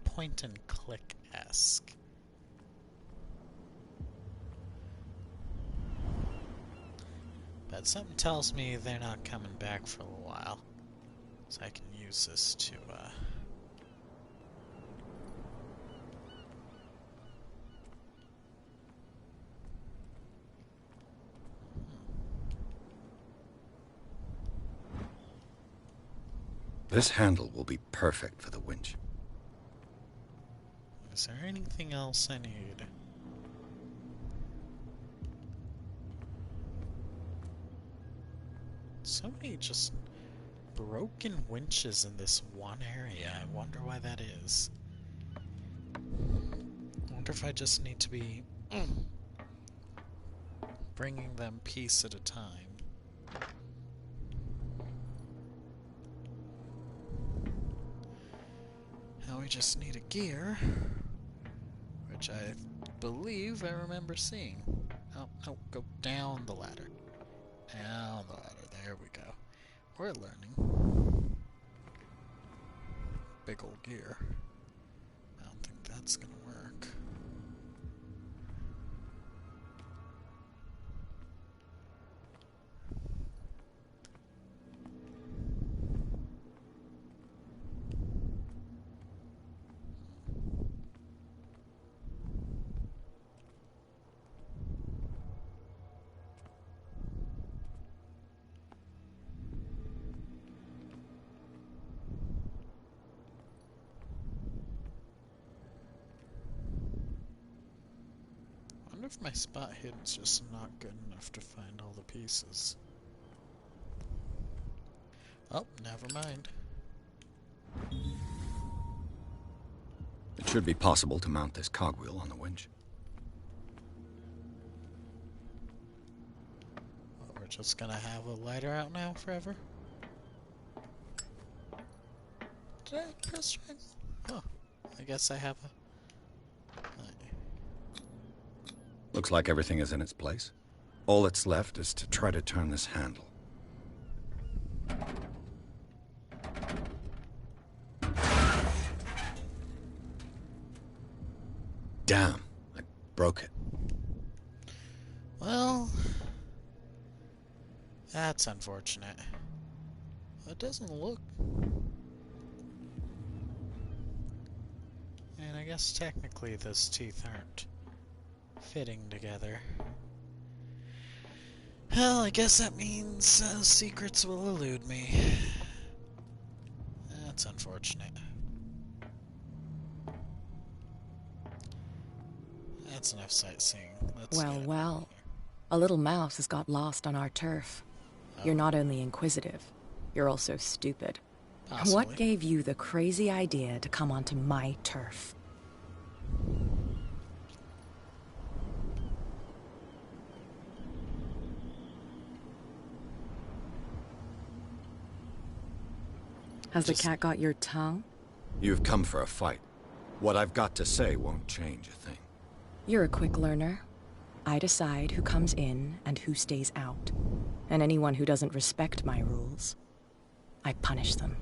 point-and-click-esque. But something tells me they're not coming back for a little while. So I can use this to, This handle will be perfect for the winch. Is there anything else I need? So many just broken winches in this one area. I wonder why that is. I wonder if I just need to be bringing them piece at a time. Now we just need a gear, which I believe I remember seeing. Oh, no, go down the ladder. Down the ladder, there we go. We're learning. Big old gear. I don't think that's gonna work. I wonder if my spot hidden's just not good enough to find all the pieces. Oh, never mind. It should be possible to mount this cogwheel on the winch. Well, we're just gonna have a lighter out now forever? Did I press right? Oh, I guess I have a... Looks like everything is in its place. All that's left is to try to turn this handle. Damn, I broke it. Well, that's unfortunate. It doesn't look... And I guess technically those teeth aren't fitting together. Well, I guess that means secrets will elude me. That's unfortunate. That's enough sightseeing. Well. A little mouse has got lost on our turf. Oh. You're not only inquisitive, you're also stupid. Possibly. What gave you the crazy idea to come onto my turf? Has the cat got your tongue? You've come for a fight. What I've got to say won't change a thing. You're a quick learner. I decide who comes in and who stays out. And anyone who doesn't respect my rules, I punish them.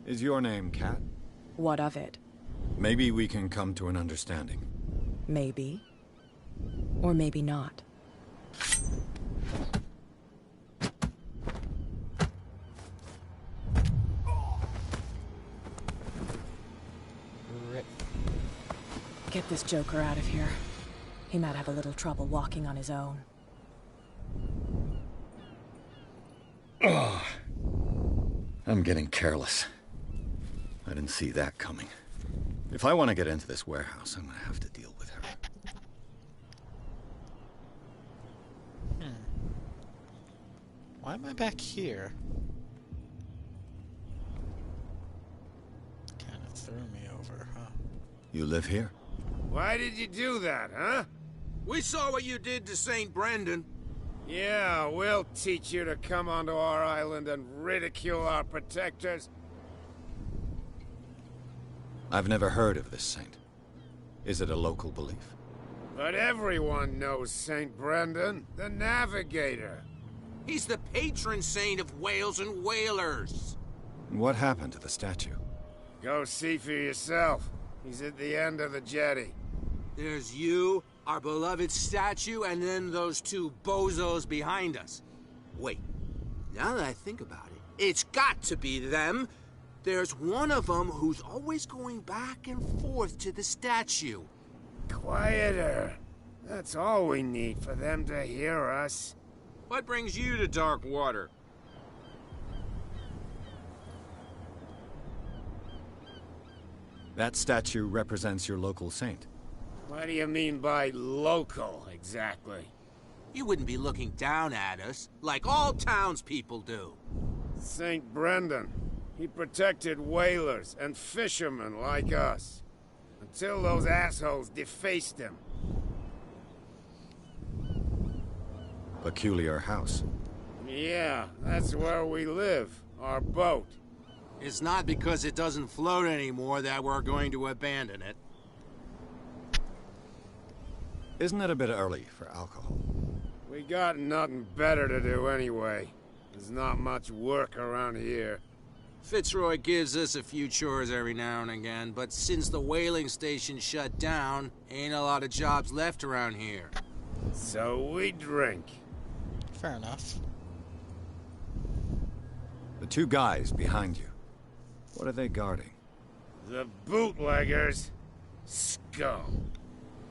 Is your name Cat? What of it? Maybe we can come to an understanding. Maybe. Or maybe not. Rip. Get this joker out of here. He might have a little trouble walking on his own. Oh, I'm getting careless. I didn't see that coming. If I want to get into this warehouse, I'm going to have to deal with her. Why am I back here? Kind of threw me over, huh? You live here? Why did you do that, huh? We saw what you did to St. Brendan. Yeah, we'll teach you to come onto our island and ridicule our protectors. I've never heard of this saint. Is it a local belief? But everyone knows St. Brendan, the Navigator. He's the patron saint of whales and whalers. What happened to the statue? Go see for yourself. He's at the end of the jetty. There's you, our beloved statue, and then those two bozos behind us. Wait, now that I think about it, it's got to be them. There's one of them who's always going back and forth to the statue. Quieter. That's all we need for them to hear us. What brings you to dark water? That statue represents your local saint. What do you mean by local, exactly? You wouldn't be looking down at us, like all townspeople do. St. Brendan. He protected whalers and fishermen like us. Until those assholes defaced him. Peculiar house. Yeah, that's where we live. Our boat. It's not because it doesn't float anymore that we're going to abandon it. Isn't it a bit early for alcohol? We got nothing better to do anyway. There's not much work around here. Fitzroy gives us a few chores every now and again, but since the whaling station shut down, ain't a lot of jobs left around here. So we drink. Fair enough. The two guys behind you. What are they guarding? The bootleggers. Scum.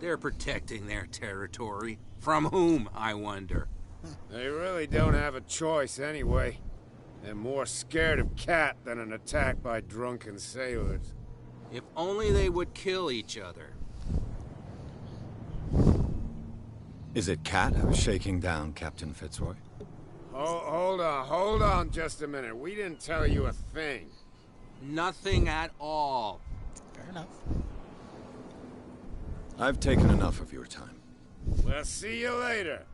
They're protecting their territory. From whom, I wonder? They really don't have a choice anyway. They're more scared of Cat than an attack by drunken sailors. If only they would kill each other. Is it Cat who's shaking down Captain Fitzroy? Hold on just a minute. We didn't tell you a thing. Nothing at all. Fair enough. I've taken enough of your time. We'll see you later.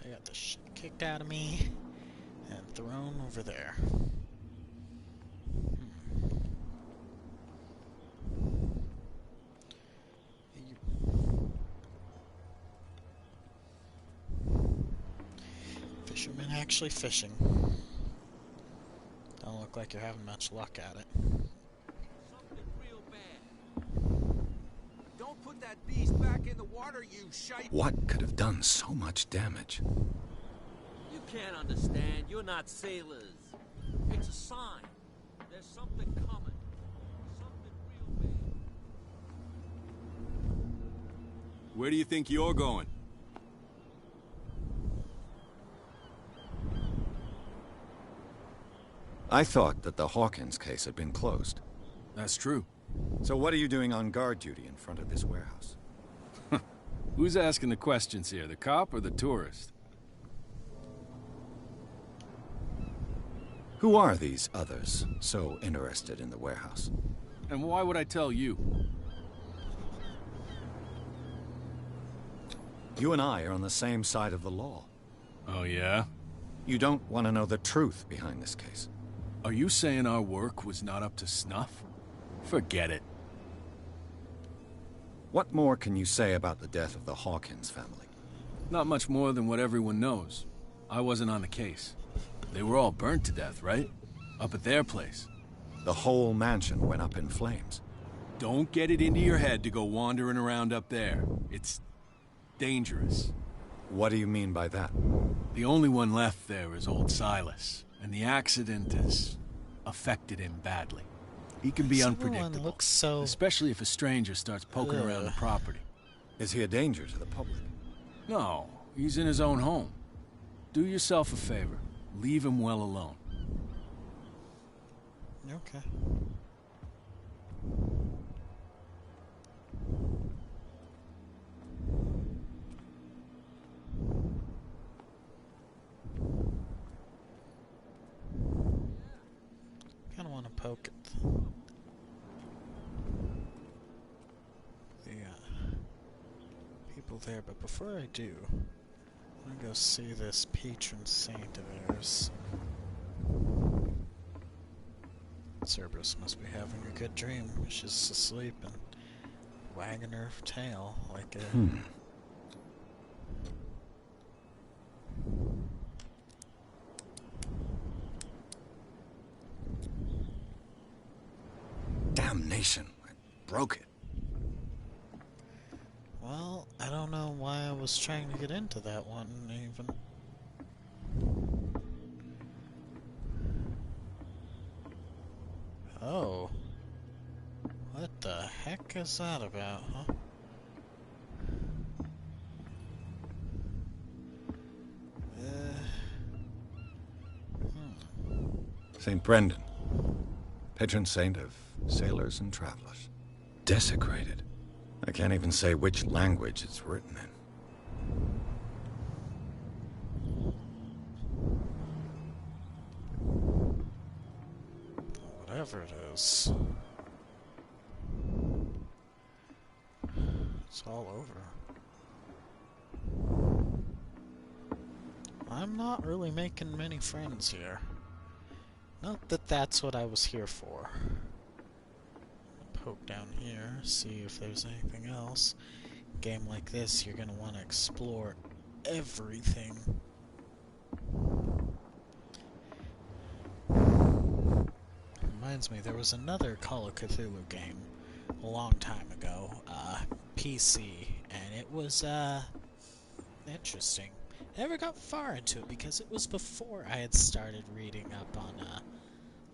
I got the shit kicked out of me and thrown over there. Fishermen actually fishing. Don't look like you're having much luck at it. Something real bad. Don't put that beast back in the water, you shite. What could have done so much damage? You can't understand. You're not sailors. It's a sign. There's something coming. Something real bad. Where do you think you're going? I thought that the Hawkins case had been closed. That's true. So what are you doing on guard duty in front of this warehouse? Who's asking the questions here, the cop or the tourist? Who are these others so interested in the warehouse? And why would I tell you? You and I are on the same side of the law. Oh, yeah? You don't want to know the truth behind this case. Are you saying our work was not up to snuff? Forget it. What more can you say about the death of the Hawkins family? Not much more than what everyone knows. I wasn't on the case. They were all burnt to death, right? Up at their place. The whole mansion went up in flames. Don't get it into your head to go wandering around up there. It's dangerous. What do you mean by that? The only one left there is old Silas, and the accident has affected him badly. He can be unpredictable, looks so... especially if a stranger starts poking around the property. Is he a danger to the public? No, he's in his own home. Do yourself a favor. Leave him well alone. Okay. Kinda wanna poke it. The people there, but before I do, I'm gonna go see this patron saint of theirs. Cerberus must be having a good dream. She's asleep and wagging her tail like a... Damnation! I broke it. Well, I don't know why I was trying to get into that one, even. Oh. What the heck is that about, huh? St. Brendan, patron saint of sailors and travelers. Desecrated. I can't even say which language it's written in. Whatever it is. It's all over. I'm not really making many friends here. Not that that's what I was here for. Poke down here, see if there's anything else. Game like this, you're gonna want to explore everything. Reminds me, there was another Call of Cthulhu game a long time ago, PC, and it was interesting. I never got far into it because it was before I had started reading up on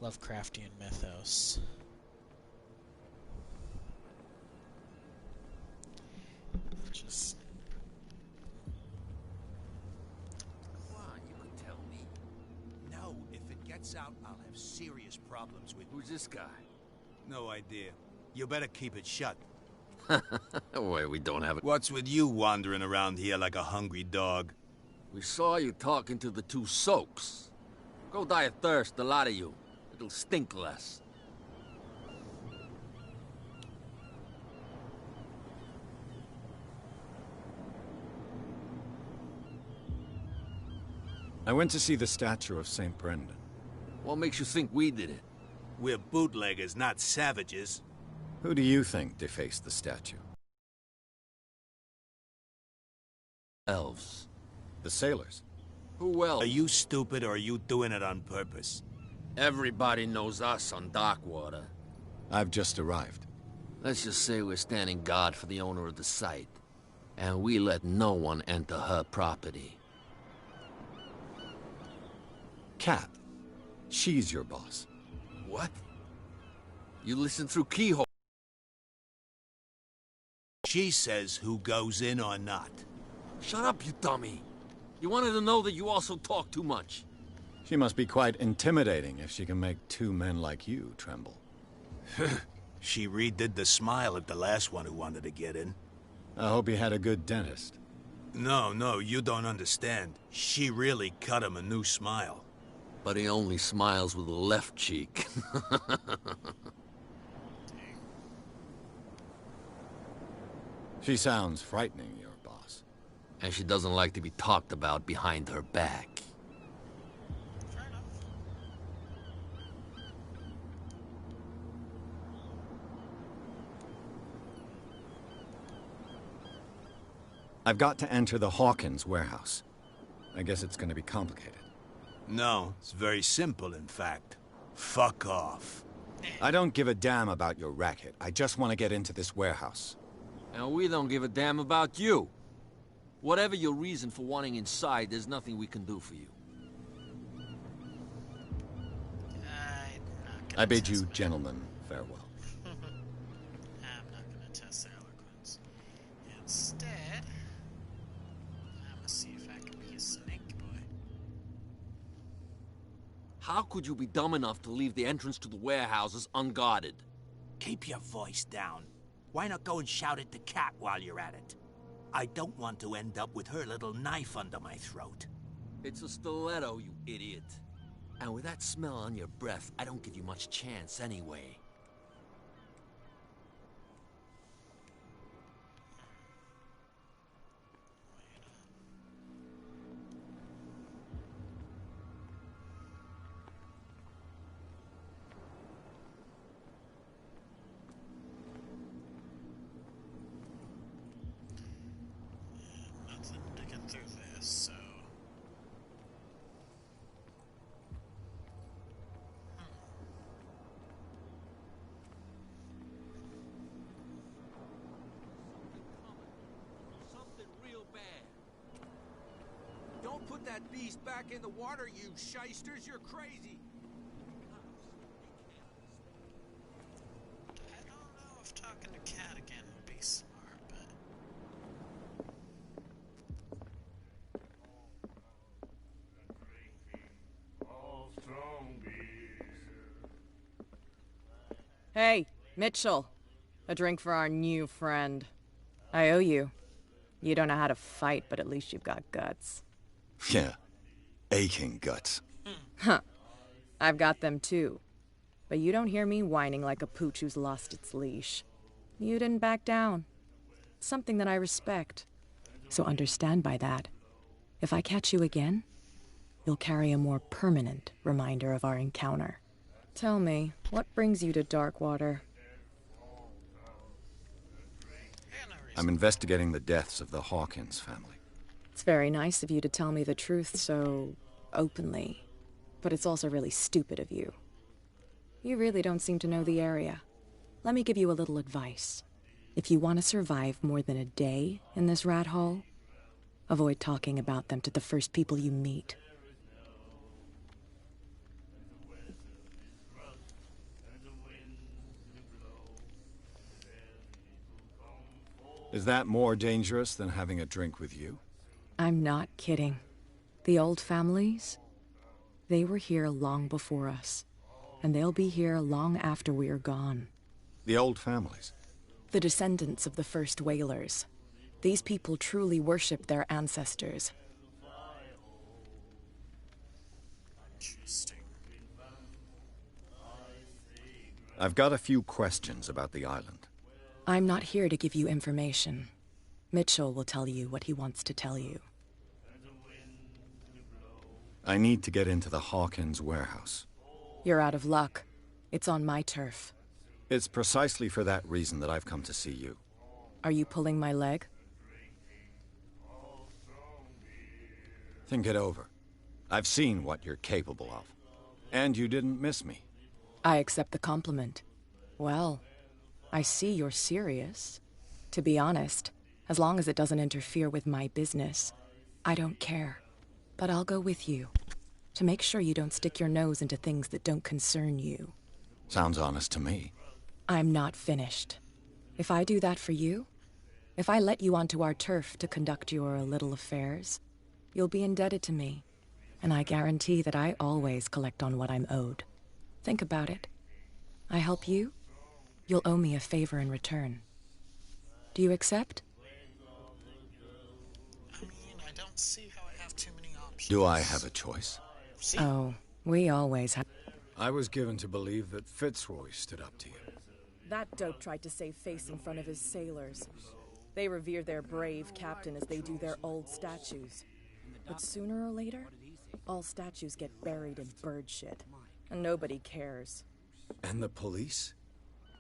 Lovecraftian mythos. Just... Come on, you can tell me. No, if it gets out, I'll have serious problems with... Who's this guy? No idea. You better keep it shut. Wait, we don't have it. What's with you wandering around here like a hungry dog? We saw you talking to the two soaks. Go die of thirst, the lot of you. It'll stink less. I went to see the statue of St. Brendan. What makes you think we did it? We're bootleggers, not savages. Who do you think defaced the statue? Elves. The sailors. Who else? Are you stupid or are you doing it on purpose? Everybody knows us on Darkwater. I've just arrived. Let's just say we're standing guard for the owner of the site. And we let no one enter her property. Kat. She's your boss. What? You listen through keyhole. She says who goes in or not. Shut up, you dummy. You wanted to know that you also talk too much. She must be quite intimidating if she can make two men like you tremble. She redid the smile at the last one who wanted to get in. I hope he had a good dentist. No, you don't understand. She really cut him a new smile. But he only smiles with the left cheek. She sounds frightening, your boss. And she doesn't like to be talked about behind her back. I've got to enter the Hawkins warehouse. I guess it's gonna be complicated. No, it's very simple, in fact. Fuck off. I don't give a damn about your racket. I just want to get into this warehouse. And we don't give a damn about you. Whatever your reason for wanting inside, there's nothing we can do for you. I bid you gentlemen farewell. I'm not gonna test eloquence. Instead, I'm gonna see if I can be a snake boy. How could you be dumb enough to leave the entrance to the warehouses unguarded? Keep your voice down. Why not go and shout at the cat while you're at it? I don't want to end up with her little knife under my throat. It's a stiletto, you idiot. And with that smell on your breath, I don't give you much chance anyway. Nothing to get through this, so... Something real bad. Don't put that beast back in the water, you shysters. You're crazy. I don't know if talking to Cat again would be smart, but... Hey, Mitchell. A drink for our new friend. I owe you. You don't know how to fight, but at least you've got guts. Yeah, aching guts. Huh. I've got them too. But you don't hear me whining like a pooch who's lost its leash. You didn't back down. It's something that I respect. So understand by that, if I catch you again, you'll carry a more permanent reminder of our encounter. Tell me, what brings you to Darkwater? I'm investigating the deaths of the Hawkins family. It's very nice of you to tell me the truth so openly, but it's also really stupid of you. You really don't seem to know the area. Let me give you a little advice. If you want to survive more than a day in this rat hole, avoid talking about them to the first people you meet. Is that more dangerous than having a drink with you? I'm not kidding. The old families, they were here long before us, and they'll be here long after we are gone. The old families? The descendants of the first whalers. These people truly worship their ancestors. Interesting. I've got a few questions about the island. I'm not here to give you information. Mitchell will tell you what he wants to tell you. I need to get into the Hawkins warehouse. You're out of luck. It's on my turf. It's precisely for that reason that I've come to see you. Are you pulling my leg? Think it over. I've seen what you're capable of. And you didn't miss me. I accept the compliment. Well, I see you're serious. To be honest, as long as it doesn't interfere with my business, I don't care. But I'll go with you, to make sure you don't stick your nose into things that don't concern you. Sounds honest to me. I'm not finished. If I do that for you, if I let you onto our turf to conduct your little affairs, you'll be indebted to me, and I guarantee that I always collect on what I'm owed. Think about it. I help you, you'll owe me a favor in return. Do you accept? I mean, I don't see how I have too many options. Do I have a choice? Oh, we always have. I was given to believe that Fitzroy stood up to you. That dope tried to save face in front of his sailors. They revere their brave captain as they do their old statues. But sooner or later, all statues get buried in bird shit, and nobody cares. And the police?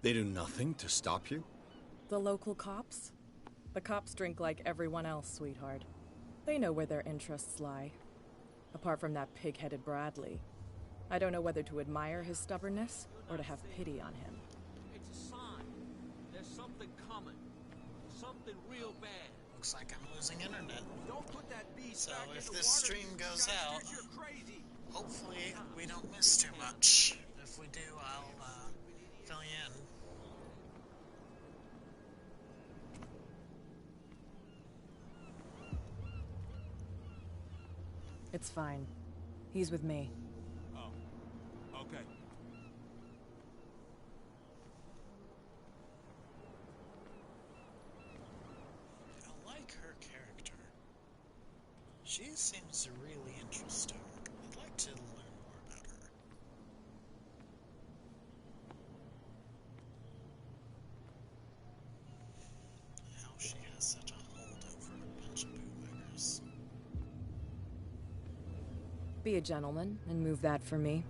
They do nothing to stop you? The local cops? The cops drink like everyone else, sweetheart. They know where their interests lie. Apart from that pig-headed Bradley, I don't know whether to admire his stubbornness or to have pity on him. It's a sign. There's something coming. Something real bad. Looks like I'm losing internet. Don't put that beast So back in if the this water, stream you goes shysters, out, you're crazy. hopefully we don't miss too much. If we do, I'll fill you in. It's fine. He's with me. Oh, okay. I like her character. She seems really interesting. I'd like to learn more about her. How she has such a hold over a bunch of bootleggers. Be a gentleman and move that for me.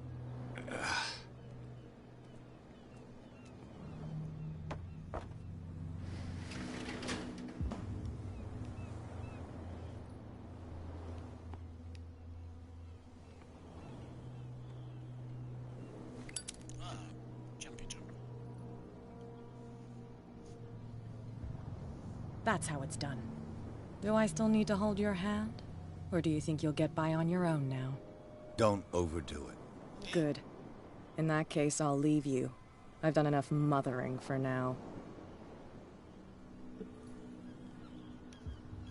Jumpy jump. That's how it's done. Do I still need to hold your hand? Or do you think you'll get by on your own now? Don't overdo it. Good. In that case, I'll leave you. I've done enough mothering for now.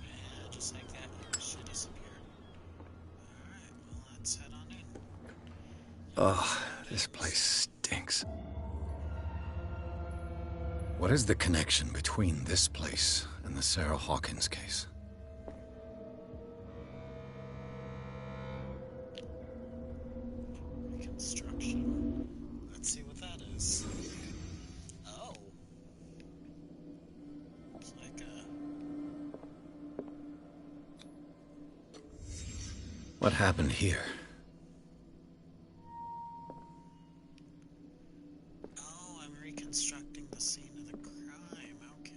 Yeah, just like that, she disappeared. Alright, well, let's head on in. Ugh, this place stinks. What is the connection between this place and the Sarah Hawkins case? Reconstruction. Let's see what that is. Oh. It's like What happened here? Oh, I'm reconstructing the scene of the crime. Okay.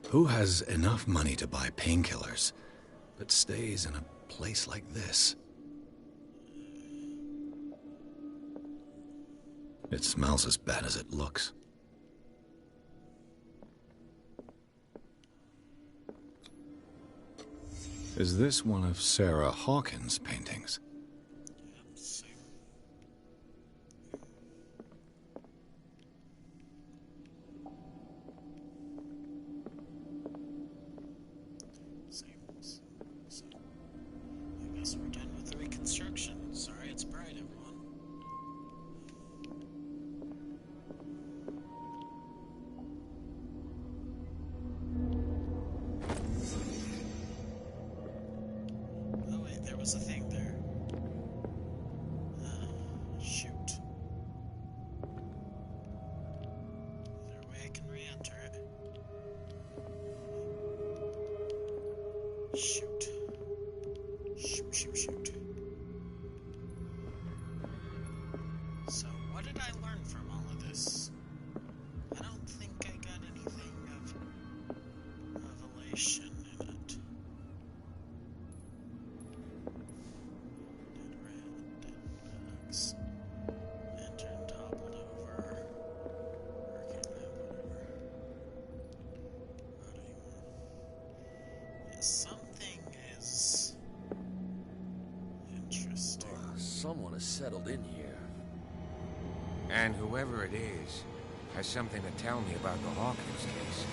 Who has enough money to buy painkillers, but stays in a place like this? It smells as bad as it looks. Is this one of Sarah Hawkins' paintings? Yep, same. So, I guess we're done with the reconstruction. Sorry, it's bright, everyone. Oh wait, there was a thing there. Shoot. Is there a way I can re-enter it? Shoot. Shoot. So, what did I learn from all of this? I don't think I got anything of revelation in it. Dead rat, dead bugs. Lantern toppled over. Hurricane map, whatever. Yeah, something is interesting. Someone has settled in here. And whoever it is has something to tell me about the Hawkins case.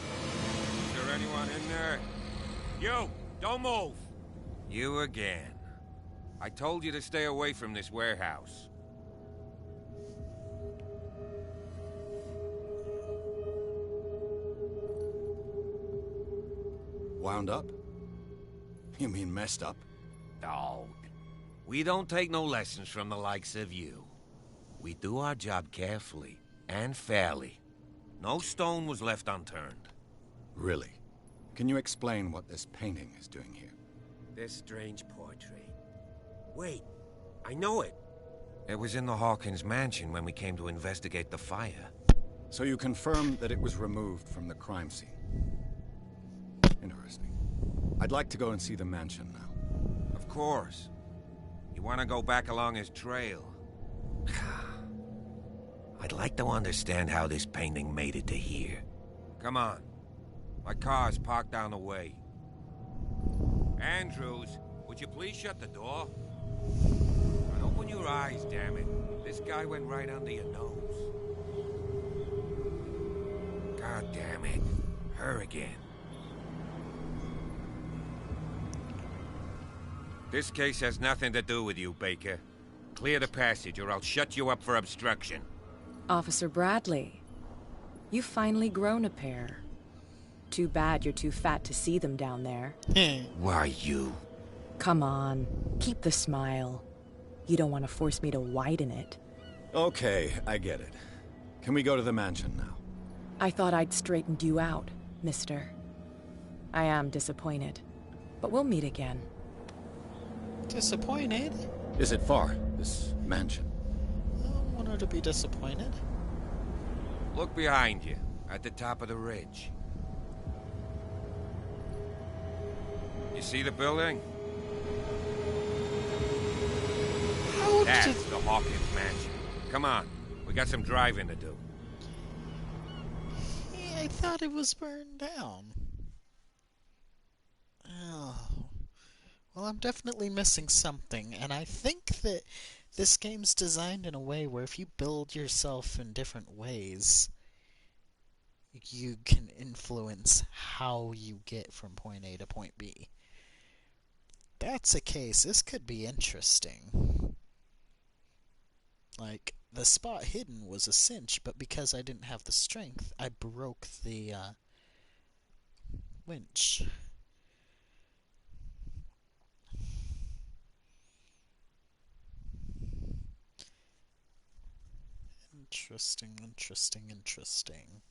Is there anyone in there? You! Don't move! You again. I told you to stay away from this warehouse. Wound up? You mean messed up? Dog. We don't take no lessons from the likes of you. We do our job carefully and fairly. No stone was left unturned. Really? Can you explain what this painting is doing here? This strange portrait. Wait, I know it. It was in the Hawkins mansion when we came to investigate the fire. So you confirm that it was removed from the crime scene? Interesting. I'd like to go and see the mansion now. Of course. You want to go back along his trail? I'd like to understand how this painting made it to here. Come on. My car's parked down the way. Andrews, would you please shut the door? And open your eyes, damn it. This guy went right under your nose. God damn it. Her again. This case has nothing to do with you, Baker. Clear the passage or I'll shut you up for obstruction. Officer Bradley, you've finally grown a pair. Too bad you're too fat to see them down there. Why you? Come on, keep the smile. You don't want to force me to widen it. Okay, I get it. Can we go to the mansion now? I thought I'd straightened you out, mister. I am disappointed, but we'll meet again. Disappointed? Is it far, this mansion? I don't want her to be disappointed. Look behind you, at the top of the ridge. You see the building? That's the Hawkins mansion. Come on, we got some driving to do. Yeah, I thought it was burned down. Oh. Well, I'm definitely missing something, and I think that this game's designed in a way where if you build yourself in different ways, you can influence how you get from point A to point B. That's a case. This could be interesting. Like, the spot hidden was a cinch, but because I didn't have the strength, I broke the winch. Interesting, interesting, interesting.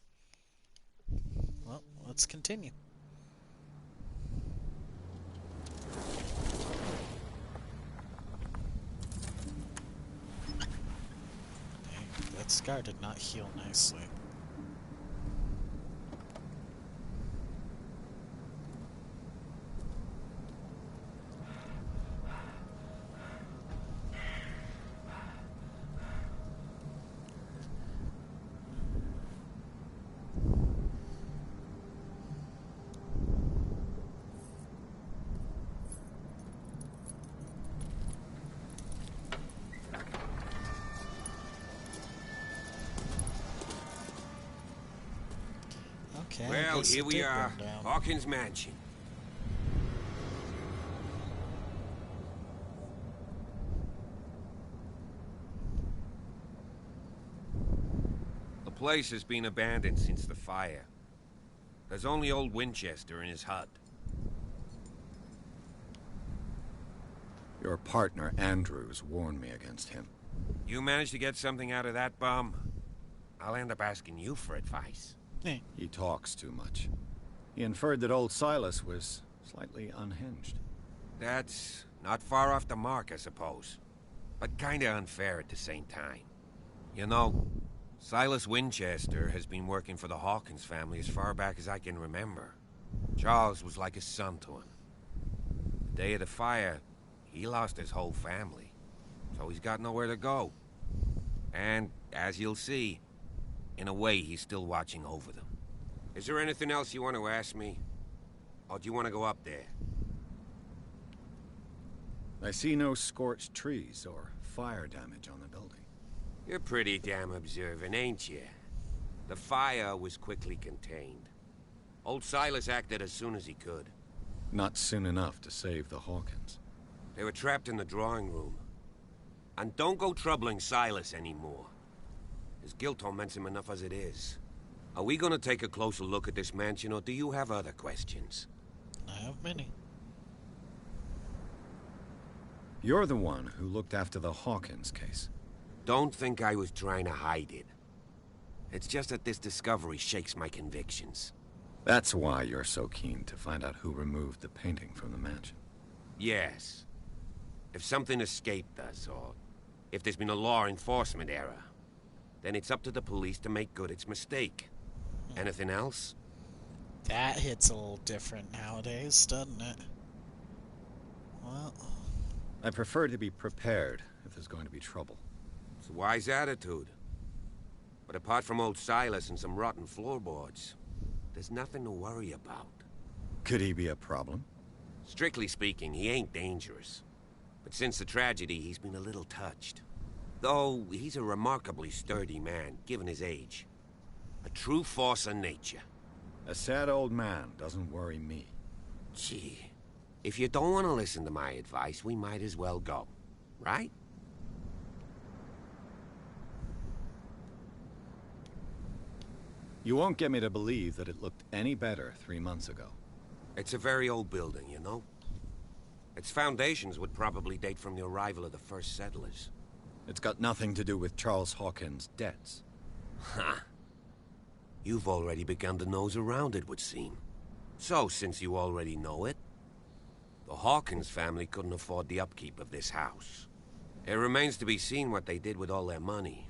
Well, let's continue. Dang, that scar did not heal nicely. Okay, Well, here we are, Hawkins Mansion. The place has been abandoned since the fire. There's only old Winchester in his hut. Your partner, Andrews, warned me against him. You managed to get something out of that bum? I'll end up asking you for advice. He talks too much. He inferred that old Silas was slightly unhinged. That's not far off the mark, I suppose. But kinda unfair at the same time. You know, Silas Winchester has been working for the Hawkins family as far back as I can remember. Charles was like a son to him. The day of the fire, he lost his whole family. So he's got nowhere to go. And, as you'll see, in a way, he's still watching over them. Is there anything else you want to ask me? Or do you want to go up there? I see no scorched trees or fire damage on the building. You're pretty damn observant, ain't you? The fire was quickly contained. Old Silas acted as soon as he could. Not soon enough to save the Hawkins. They were trapped in the drawing room. And don't go troubling Silas anymore. His guilt torments him enough as it is. Are we gonna take a closer look at this mansion, or do you have other questions? I have many. You're the one who looked after the Hawkins case. Don't think I was trying to hide it. It's just that this discovery shakes my convictions. That's why you're so keen to find out who removed the painting from the mansion. Yes. If something escaped us, or if there's been a law enforcement error, then it's up to the police to make good its mistake. Anything else? That hits a little different nowadays, doesn't it? Well... I prefer to be prepared if there's going to be trouble. It's a wise attitude. But apart from old Silas and some rotten floorboards, there's nothing to worry about. Could he be a problem? Strictly speaking, he ain't dangerous. But since the tragedy, he's been a little touched. Though, he's a remarkably sturdy man, given his age. A true force of nature. A sad old man doesn't worry me. Gee, if you don't want to listen to my advice, we might as well go. Right? You won't get me to believe that it looked any better 3 months ago. It's a very old building, you know? Its foundations would probably date from the arrival of the first settlers. It's got nothing to do with Charles Hawkins' debts. Ha! You've already begun to nose around, it would seem. So, since you already know it, the Hawkins family couldn't afford the upkeep of this house. It remains to be seen what they did with all their money.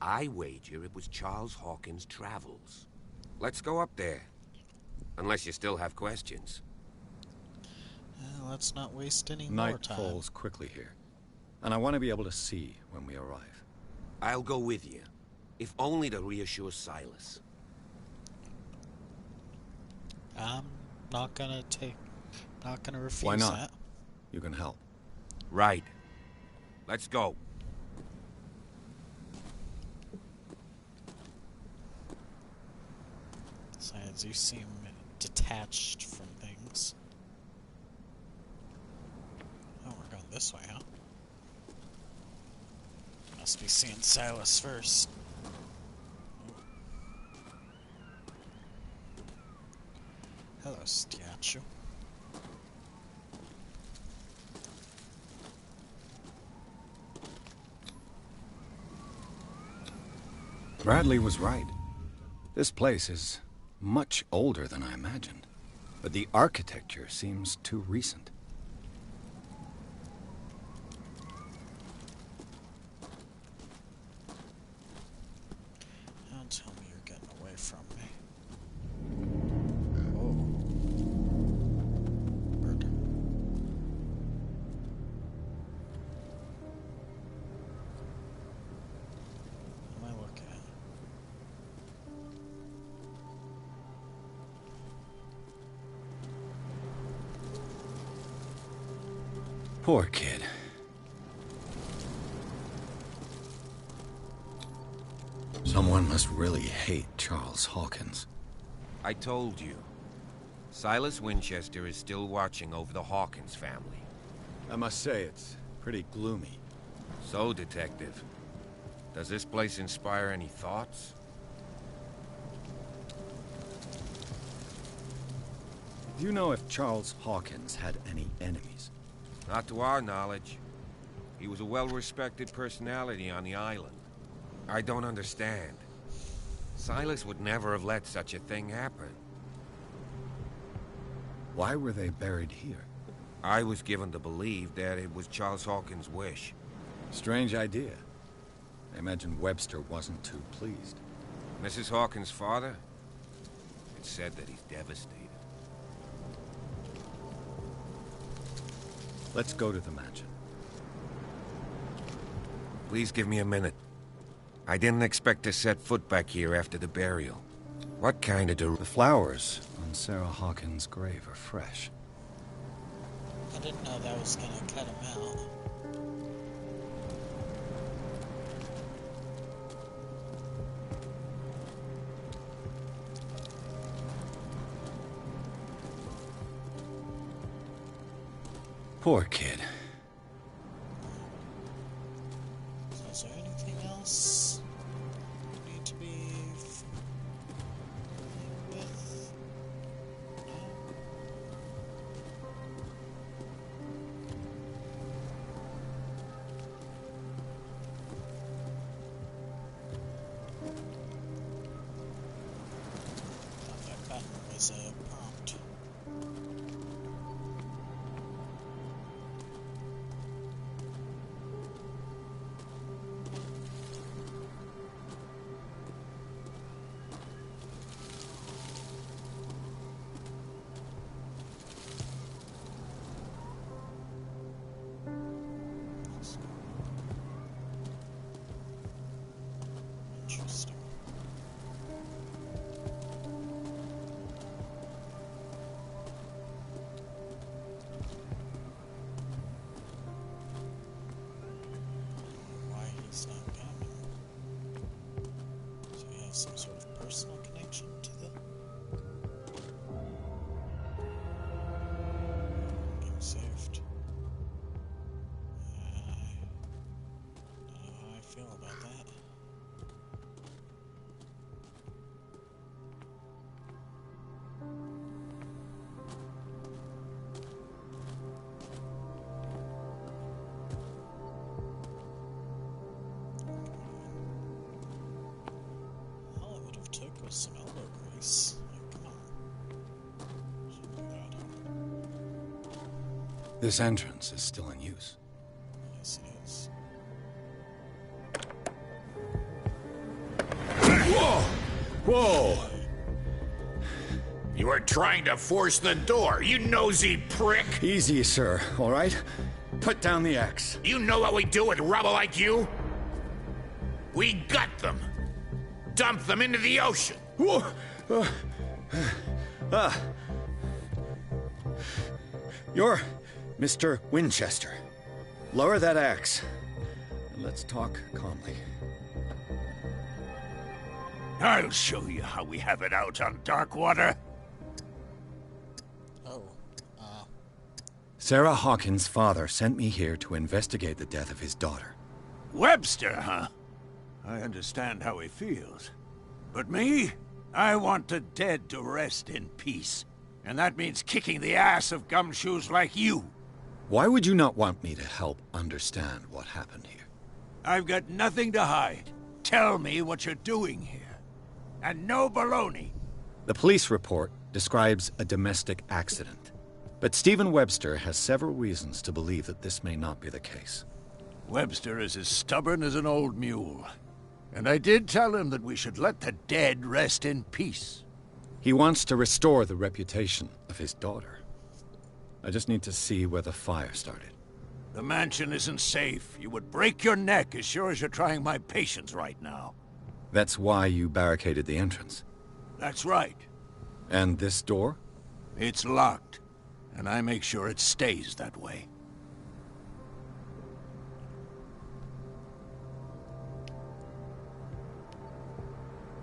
I wager it was Charles Hawkins' travels. Let's go up there. Unless you still have questions. Let's not waste any more Night time. falls quickly here, and I want to be able to see when we arrive. I'll go with you, if only to reassure Silas. I'm not gonna refuse Why not? that. You can help. Right. Let's go. Besides, you seem detached from things. Oh, we're going this way, huh? Must be seeing Silas first. Hello, statue. Bradley was right. This place is much older than I imagined, but the architecture seems too recent. Don't tell me you're getting away from me. Oh. Bird. What am I looking at? Poor kid. Someone must really hate Charles Hawkins. I told you. Silas Winchester is still watching over the Hawkins family. I must say, it's pretty gloomy. So, Detective, does this place inspire any thoughts? Do you know if Charles Hawkins had any enemies? Not to our knowledge. He was a well-respected personality on the island. I don't understand. Silas would never have let such a thing happen. Why were they buried here? I was given to believe that it was Charles Hawkins' wish. Strange idea. I imagine Webster wasn't too pleased. Mrs. Hawkins' father? It's said that he's devastated. Let's go to the mansion. Please give me a minute. I didn't expect to set foot back here after the burial. What kind of The flowers on Sarah Hawkins' grave are fresh. I didn't know that was gonna cut him out. Poor kid. So is there anything else we need to be with? Not that button. some sort of personal connection to the game saved. I don't know how I feel about that. All it would have took was some elbow grease. Like, come on. Should do that. This entrance is still in use. Yes, it is. Whoa! Whoa! You were trying to force the door, you nosy prick! Easy, sir, all right? Put down the axe. You know what we do with rubble like you? We gut them. Dump them into the ocean. Whoa! You're Mr. Winchester. Lower that axe. And let's talk calmly. I'll show you how we have it out on Darkwater. Oh, Sarah Hawkins' father sent me here to investigate the death of his daughter. Webster, huh? I understand how he feels. But me? I want the dead to rest in peace. And that means kicking the ass of gumshoes like you. Why would you not want me to help understand what happened here? I've got nothing to hide. Tell me what you're doing here. And no baloney. The police report describes a domestic accident. But Stephen Webster has several reasons to believe that this may not be the case. Webster is as stubborn as an old mule. And I did tell him that we should let the dead rest in peace. He wants to restore the reputation of his daughter. I just need to see where the fire started. The mansion isn't safe. You would break your neck as sure as you're trying my patience right now. That's why you barricaded the entrance. That's right. And this door? It's locked, and I make sure it stays that way.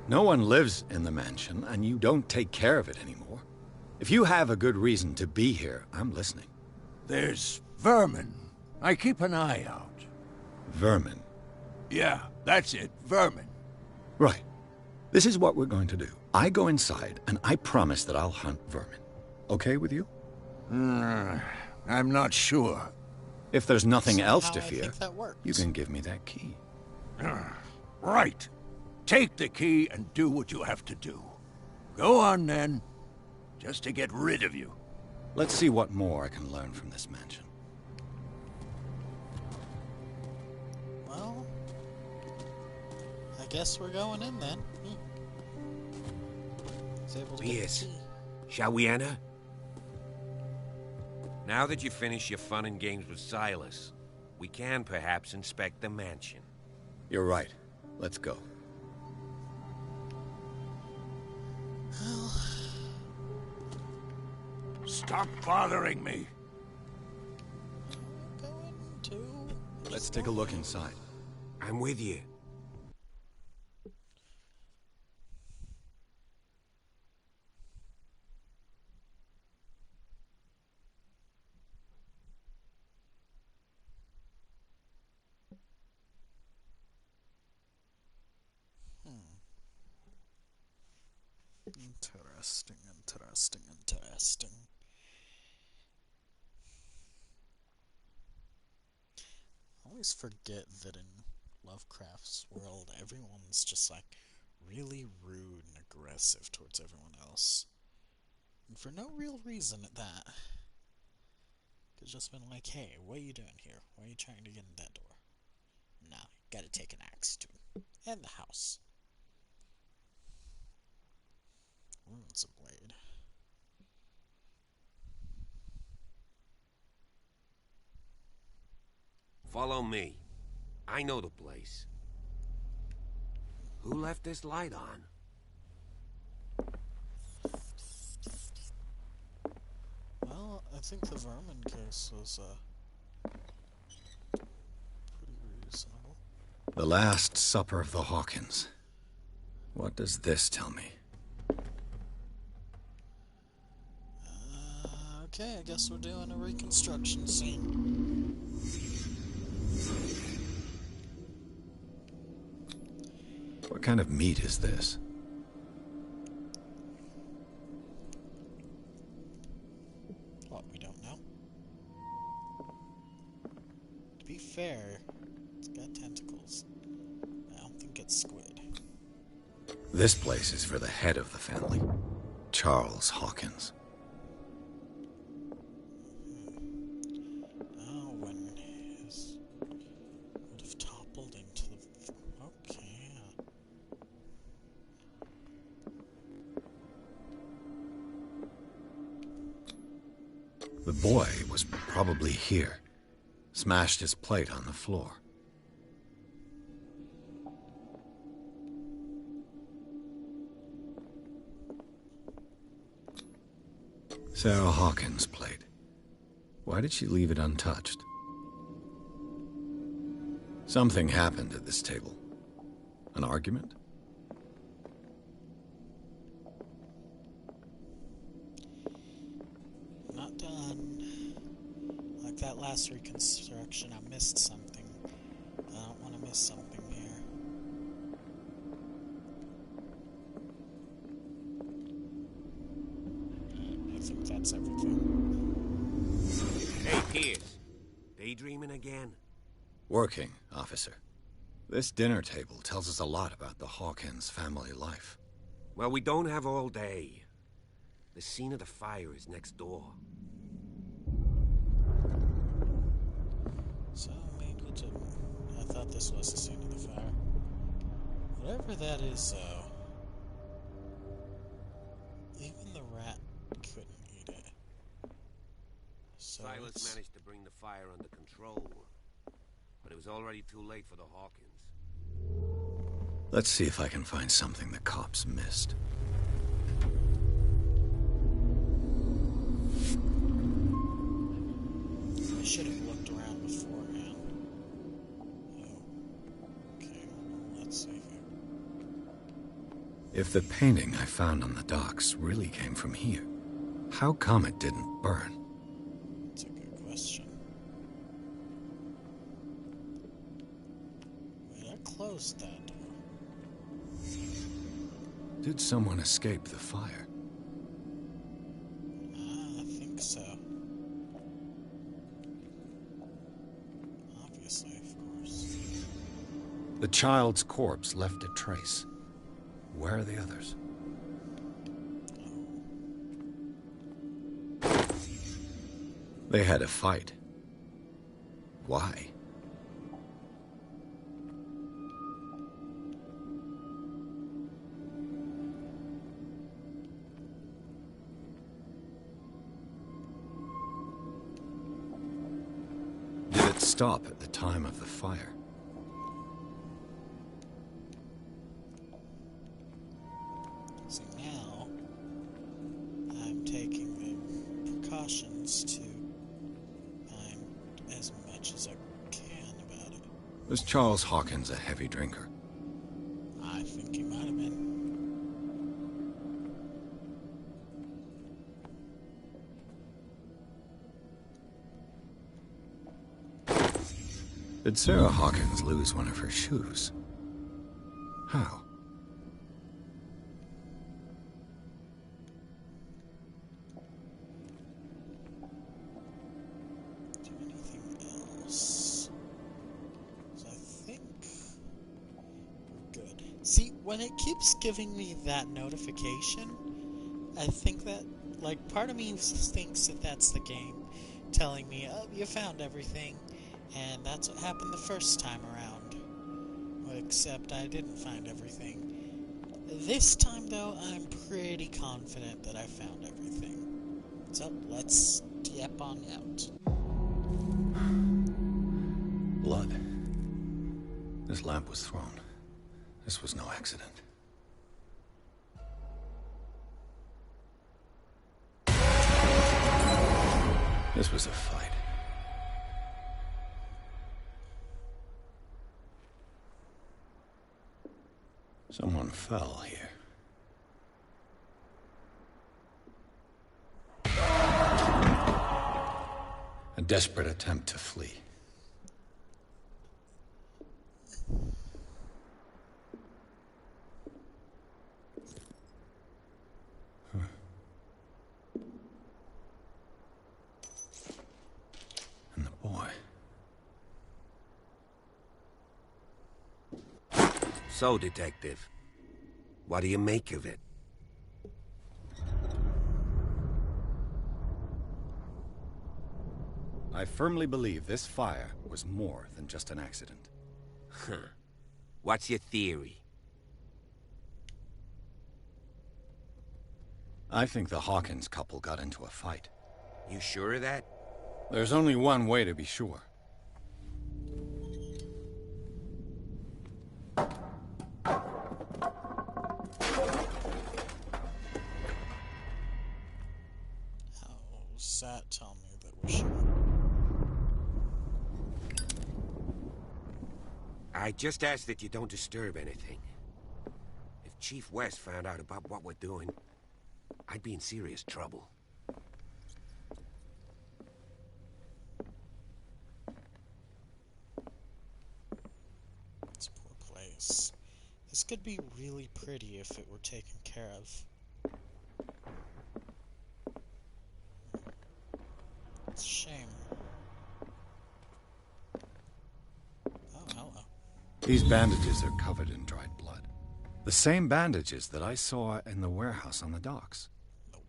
No one lives in the mansion, and you don't take care of it anymore. If you have a good reason to be here, I'm listening. There's vermin. I keep an eye out. Vermin? Yeah, that's it, vermin. Right. This is what we're going to do. I go inside, and I promise that I'll hunt vermin. Okay with you? I'm not sure. If there's nothing else to I fear, think that works. you can give me that key. Right. Take the key and do what you have to do. Go on, then. Just to get rid of you. Let's see what more I can learn from this mansion. Well, I guess we're going in then. He's able to get the Yes. key. Shall we enter? Now that you've finished your fun and games with Silas, we can perhaps inspect the mansion. You're right. Let's go. Stop bothering me. Let's take a look inside. I'm with you. Interesting. I always forget that in Lovecraft's world, everyone's just like really rude and aggressive towards everyone else. And for no real reason at that. It's just been like, hey, what are you doing here? Why are you trying to get in that door? No, you gotta take an axe to and the house. It's a blade. Follow me. I know the place. Who left this light on? Well, I think the vermin case was, pretty reasonable. The Last Supper of the Hawkins. What does this tell me? Okay, I guess we're doing a reconstruction scene. What kind of meat is this? What, we don't know? To be fair, it's got tentacles. I don't think it's squid. This place is for the head of the family, Charles Hawkins. Oh, when his would have toppled into the... Okay, yeah. The boy was probably here. Smashed his plate on the floor. Sarah Hawkins' plate. Why did she leave it untouched? Something happened at this table. An argument? Not done. Like that last reconstruction, I missed something. I don't want to miss something here. I think that's everything. Hey, Pierce. Daydreaming again? Working, officer. This dinner table tells us a lot about the Hawkins family life. Well, we don't have all day. The scene of the fire is next door. So, maybe it didn't. I thought this was the scene of the fire. Whatever that is, though. Even the rat couldn't eat it. So Silas managed to bring the fire under control. But it was already too late for the Hawkins. Let's see if I can find something the cops missed. I should have looked around beforehand. Oh. Okay, well, let's see here. If the painting I found on the docks really came from here, how come it didn't burn? That's a good question. Wait, I closed that door. Did someone escape the fire? I think so. Obviously, of course. The child's corpse left a trace. Where are the others? They had a fight. Why? Did it stop at the time of the fire? So now, I'm taking the precautions to find as much as I can about it. Was Charles Hawkins a heavy drinker? I think he might have been. Did Sarah Hawkins lose one of her shoes? How? Do anything else? So I think we're good. See, when it keeps giving me that notification, I think that, like, part of me thinks that that's the game telling me, oh, you found everything. And that's what happened the first time around. Except I didn't find everything. This time, though, I'm pretty confident that I found everything. So, let's step on out. Blood. This lamp was thrown. This was no accident. This was a fight. Someone fell here. A desperate attempt to flee. And the boy. So, Detective, what do you make of it? I firmly believe this fire was more than just an accident. Huh. What's your theory? I think the Hawkins couple got into a fight. You sure of that? There's only one way to be sure. How's that tell me that we're sure? I just ask that you don't disturb anything. If Chief West found out about what we're doing, I'd be in serious trouble. It's a poor place. This could be really pretty if it were taken care of. It's a shame. Oh, hello. These bandages are covered in dried blood. The same bandages that I saw in the warehouse on the docks.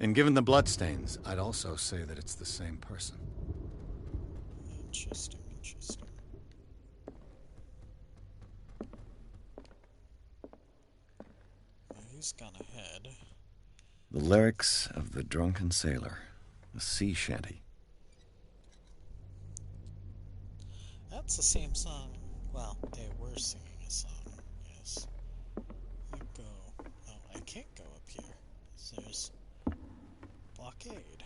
And given the bloodstains, I'd also say that it's the same person. Interesting, interesting. Well, he's gone ahead. The lyrics of the drunken sailor. A sea shanty. That's the same song. Well, they were singing a song, yes. You go. Oh, I can't go up here. There's blockade.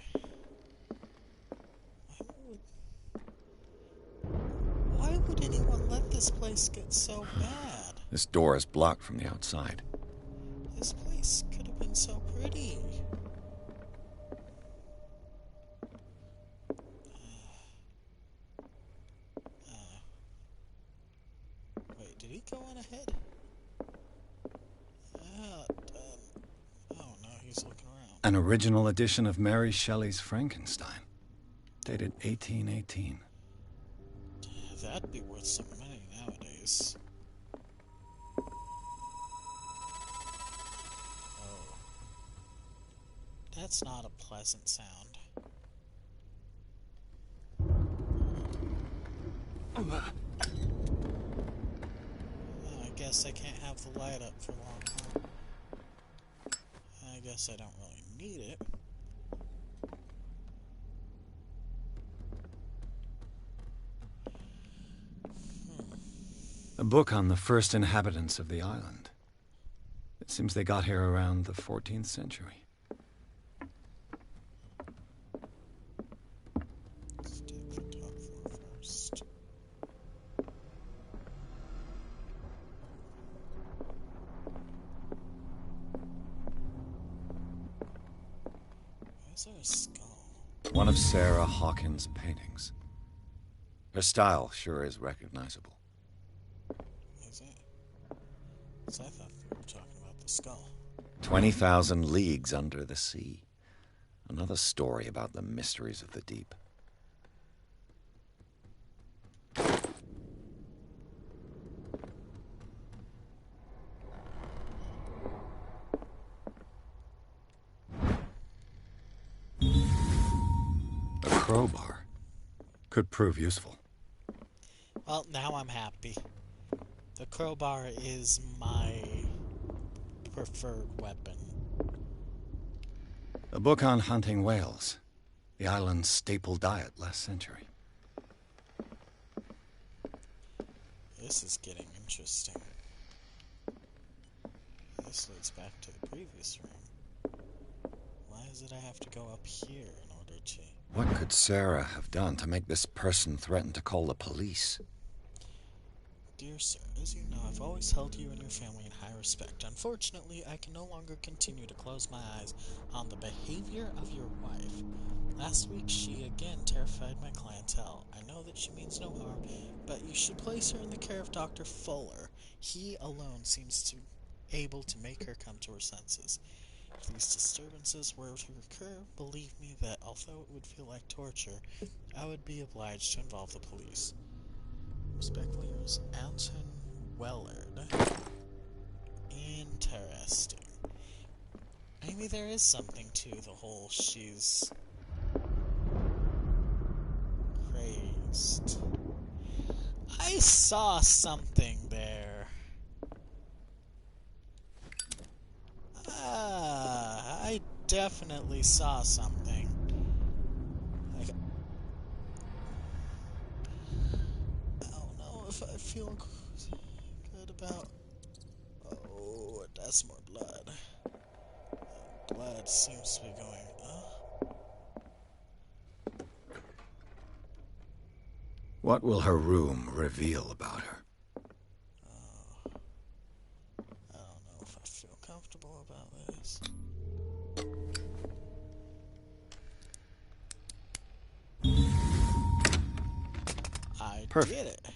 Why would anyone let this place get so bad? This door is blocked from the outside. This place could have been so pretty. Wait, did he go on ahead? Oh no, he's looking around. An original edition of Mary Shelley's Frankenstein. Dated 1818. That'd be worth some money nowadays. Oh. That's not a pleasant sound. I guess I can't have the light up for long, huh? I guess I don't really need it. A book on the first inhabitants of the island. It seems they got here around the 14th century. Let's take the top floor first. Why is there a skull? One of Sarah Hawkins' paintings. Her style sure is recognizable. Is it? So I thought we were talking about the skull. 20,000 leagues under the sea. Another story about the mysteries of the deep. A crowbar could prove useful. Well, now I'm happy. The crowbar is my preferred weapon. A book on hunting whales. The island's staple diet last century. This is getting interesting. This leads back to the previous room. Why is it I have to go up here in order to... What could Sarah have done to make this person threaten to call the police? Dear sir, as you know, I've always held you and your family in high respect. Unfortunately, I can no longer continue to close my eyes on the behavior of your wife. Last week, she again terrified my clientele. I know that she means no harm, but you should place her in the care of Dr. Fuller. He alone seems to able to make her come to her senses. If these disturbances were to recur, believe me that although it would feel like torture, I would be obliged to involve the police. Respectfully yours, Anton Wellard. Interesting. Maybe there is something to the whole she's crazed. I saw something there. I definitely saw something. Like, I don't know if I feel good about... Oh, that's more blood. Blood seems to be going up. What will her room reveal about her? I don't know if I feel comfortable about this. I did it.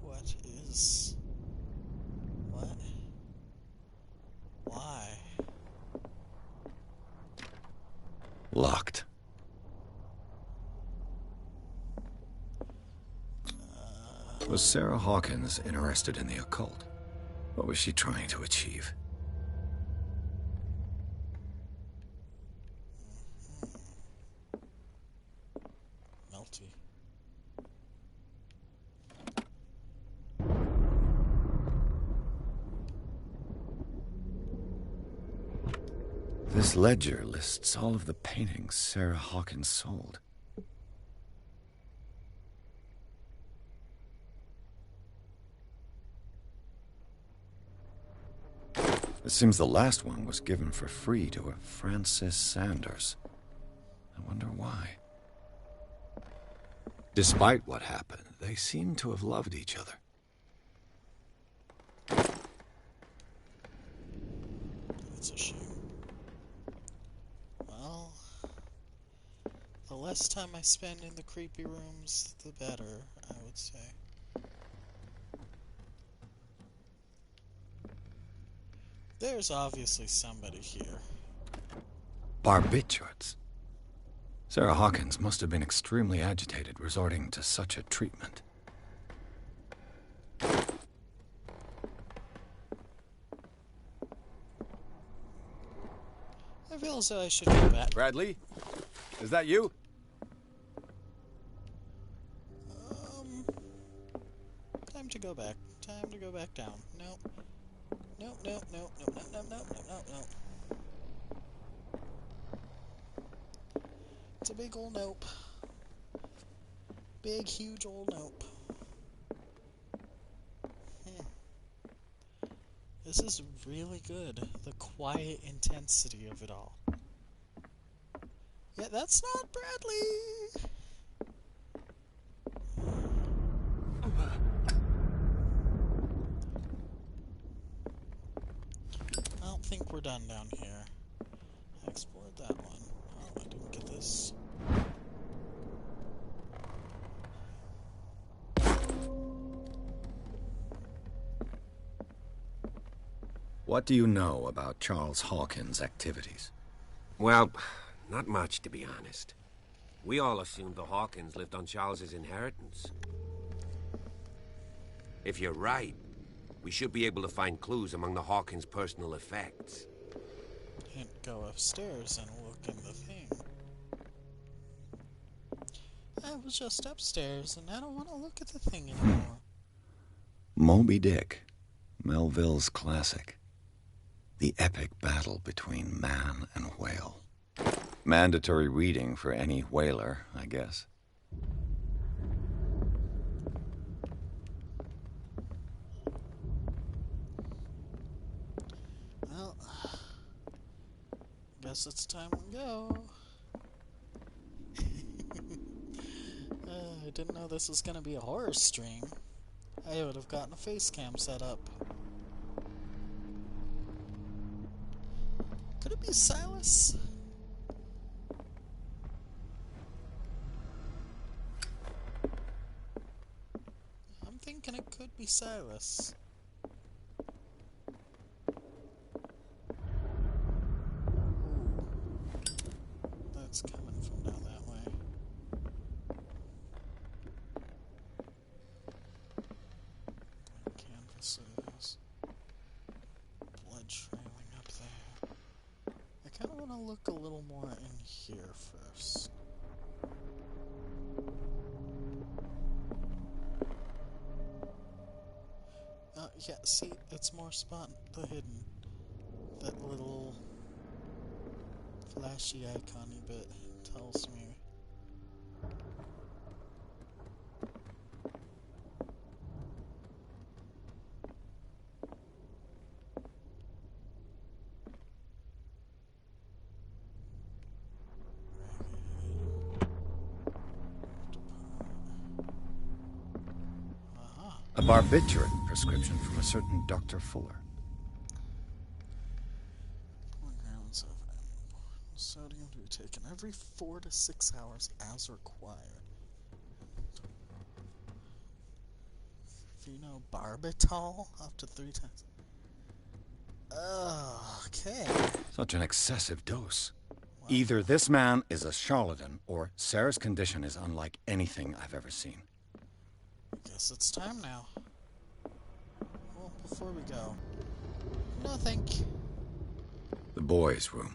What is... What? Why? Locked. Was Sarah Hawkins interested in the occult? What was she trying to achieve? Melty. This ledger lists all of the paintings Sarah Hawkins sold. It seems the last one was given for free to a Francis Sanders. I wonder why. Despite what happened, they seem to have loved each other. That's a shame. Well, the less time I spend in the creepy rooms, the better, I would say. There's obviously somebody here. Barbiturates. Sarah Hawkins must have been extremely agitated resorting to such a treatment. I feel as though I should go back. Bradley? Is that you? Time to go back. Time to go back down. Nope. Nope, nope, nope, nope, nope, nope, nope, nope, nope, nope. It's a big ol' nope. Big, huge ol' nope. This is really good. The quiet intensity of it all. Yeah, that's not Bradley! I don't think we're done down here. I explored that one. Oh, I didn't get this. What do you know about Charles Hawkins' activities? Well, not much, to be honest. We all assumed the Hawkins lived on Charles's inheritance. If you're right, we should be able to find clues among the Hawkins' personal effects. Can't go upstairs and look in the thing. I was just upstairs, and I don't want to look at the thing anymore. Moby Dick, Melville's classic. The epic battle between man and whale. Mandatory reading for any whaler, I guess. Well, guess it's time to go. I didn't know this was gonna be a horror stream. I would have gotten a face cam set up. Could it be Silas? I'm thinking it could be Silas. That's coming from down that way. Blank canvases. Blood trailing up there. I kind of want to look a little more in here first. Yeah, see, it's more spot the hidden. That little flashy icon-y bit tells me. A barbiturate prescription from a certain Dr. Fuller. 4 grams of sodium to be taken every 4 to 6 hours as required. Phenobarbital up to 3 times. Okay. Such an excessive dose. Wow. Either this man is a charlatan, or Sarah's condition is unlike anything I've ever seen. Guess it's time now. Well, before we go, nothing. The boys' room.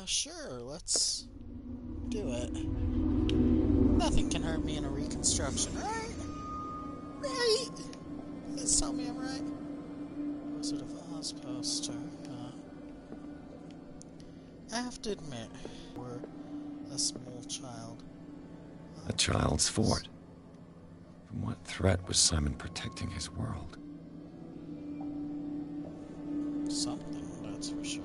Sure, let's do it. Nothing can hurt me in a reconstruction, right? Right? Please tell me I'm right. Wizard of Oz poster. I have to admit, we're a small child. A child's fort. From what threat was Simon protecting his world? Something, that's for sure.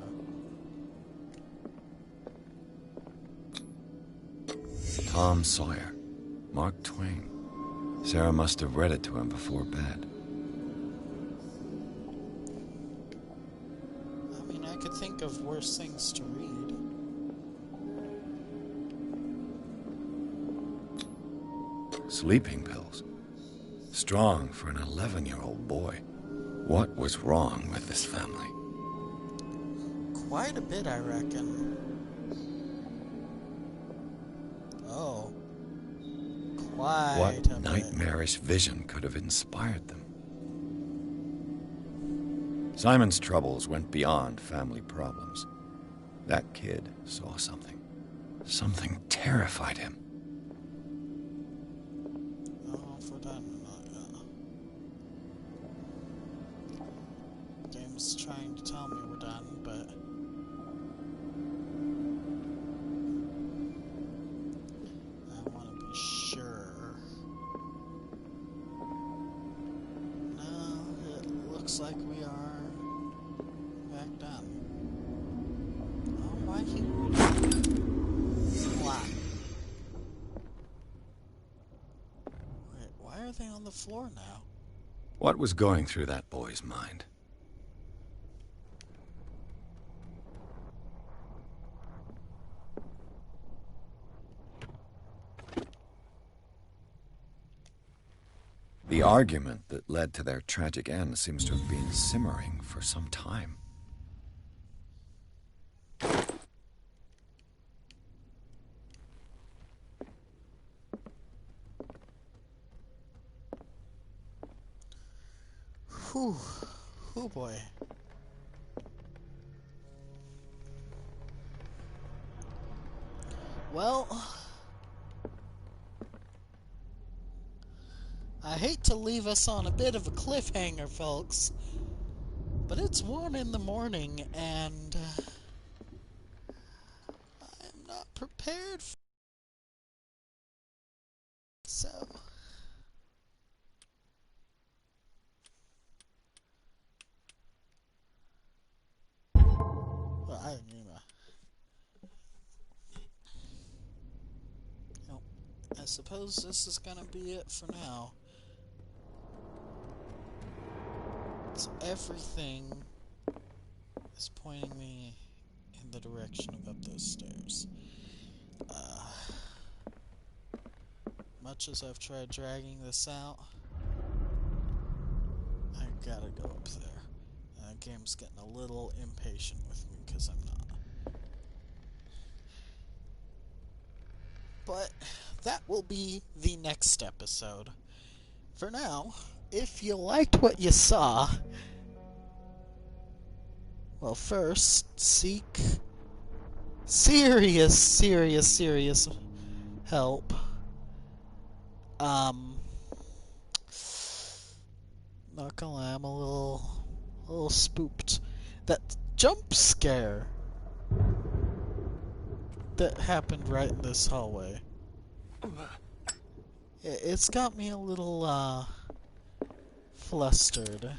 Tom Sawyer. Mark Twain. Sarah must have read it to him before bed. I mean, I could think of worse things to read. Sleeping pills. Strong for an 11-year-old boy. What was wrong with this family? Quite a bit, I reckon. Oh. Quite a bit. Nightmarish vision could have inspired them? Simon's troubles went beyond family problems. That kid saw something. Something terrified him. Oh, if we're done or not, yeah. Game's trying to tell me we're done, but I want to be sure. No, it looks like we are back done. Oh, why he would flat. Wait, why are they on the floor now? What was going through that boy's mind? The argument that led to their tragic end seems to have been simmering for some time. Whew. Oh boy. Well, I hate to leave us on a bit of a cliffhanger, folks, but it's 1 in the morning and I'm not prepared for so. suppose this is gonna be it for now. So everything is pointing me in the direction of up those stairs. Much as I've tried dragging this out, I gotta go up there. And the game's getting a little impatient with me because I'm not. But that will be the next episode. For now, if you liked what you saw, well, first, seek serious help. Not gonna lie, I'm a little spooked. That jump scare that happened right in this hallway, it's got me a little, flustered.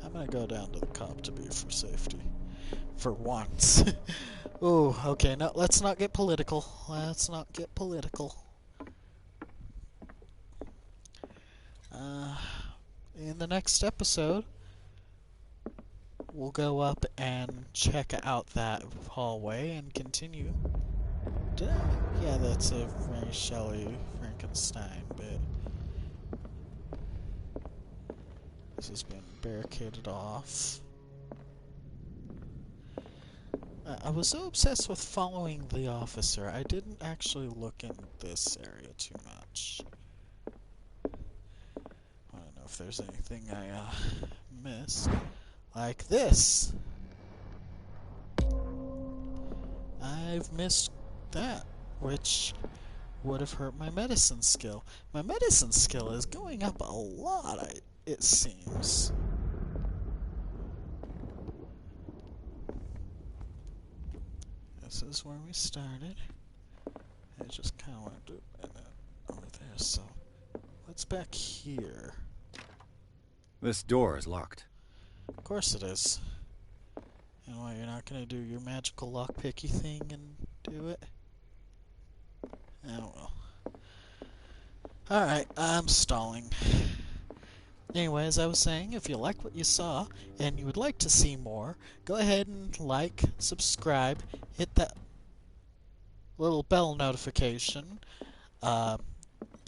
I'm gonna go down to the cop to be for safety. For once. Ooh, okay, no, let's not get political. Let's not get political. In the next episode, we'll go up and check out that hallway and continue. Yeah, that's a Mary Shelley Frankenstein bit. This has been barricaded off. I was so obsessed with following the officer, I didn't actually look in this area too much. I don't know if there's anything I missed. Like this! I've missed that, which would have hurt my medicine skill. My medicine skill is going up a lot, it seems. This is where we started. I just kind of went over there, so what's back here? This door is locked. Of course it is. And what, you're not gonna do your magical lockpicky thing and do it? Oh well. Alright, I'm stalling. Anyway, as I was saying, if you like what you saw and you would like to see more, go ahead and like, subscribe, hit that little bell notification.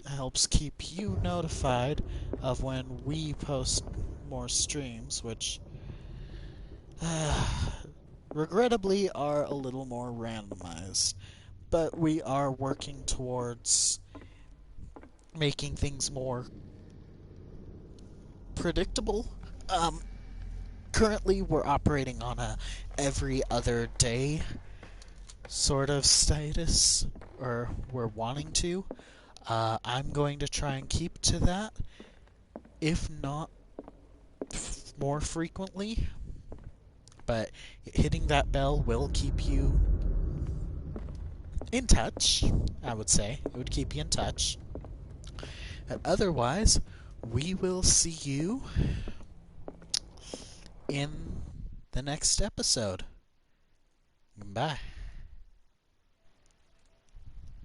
Helps keep you notified of when we post more streams, which regrettably are a little more randomized. But we are working towards making things more predictable. Currently we're operating on a every other day sort of status, or we're wanting to. I'm going to try and keep to that, if not more frequently. But hitting that bell will keep you in touch, I would say. It would keep you in touch. And otherwise, we will see you in the next episode. Bye.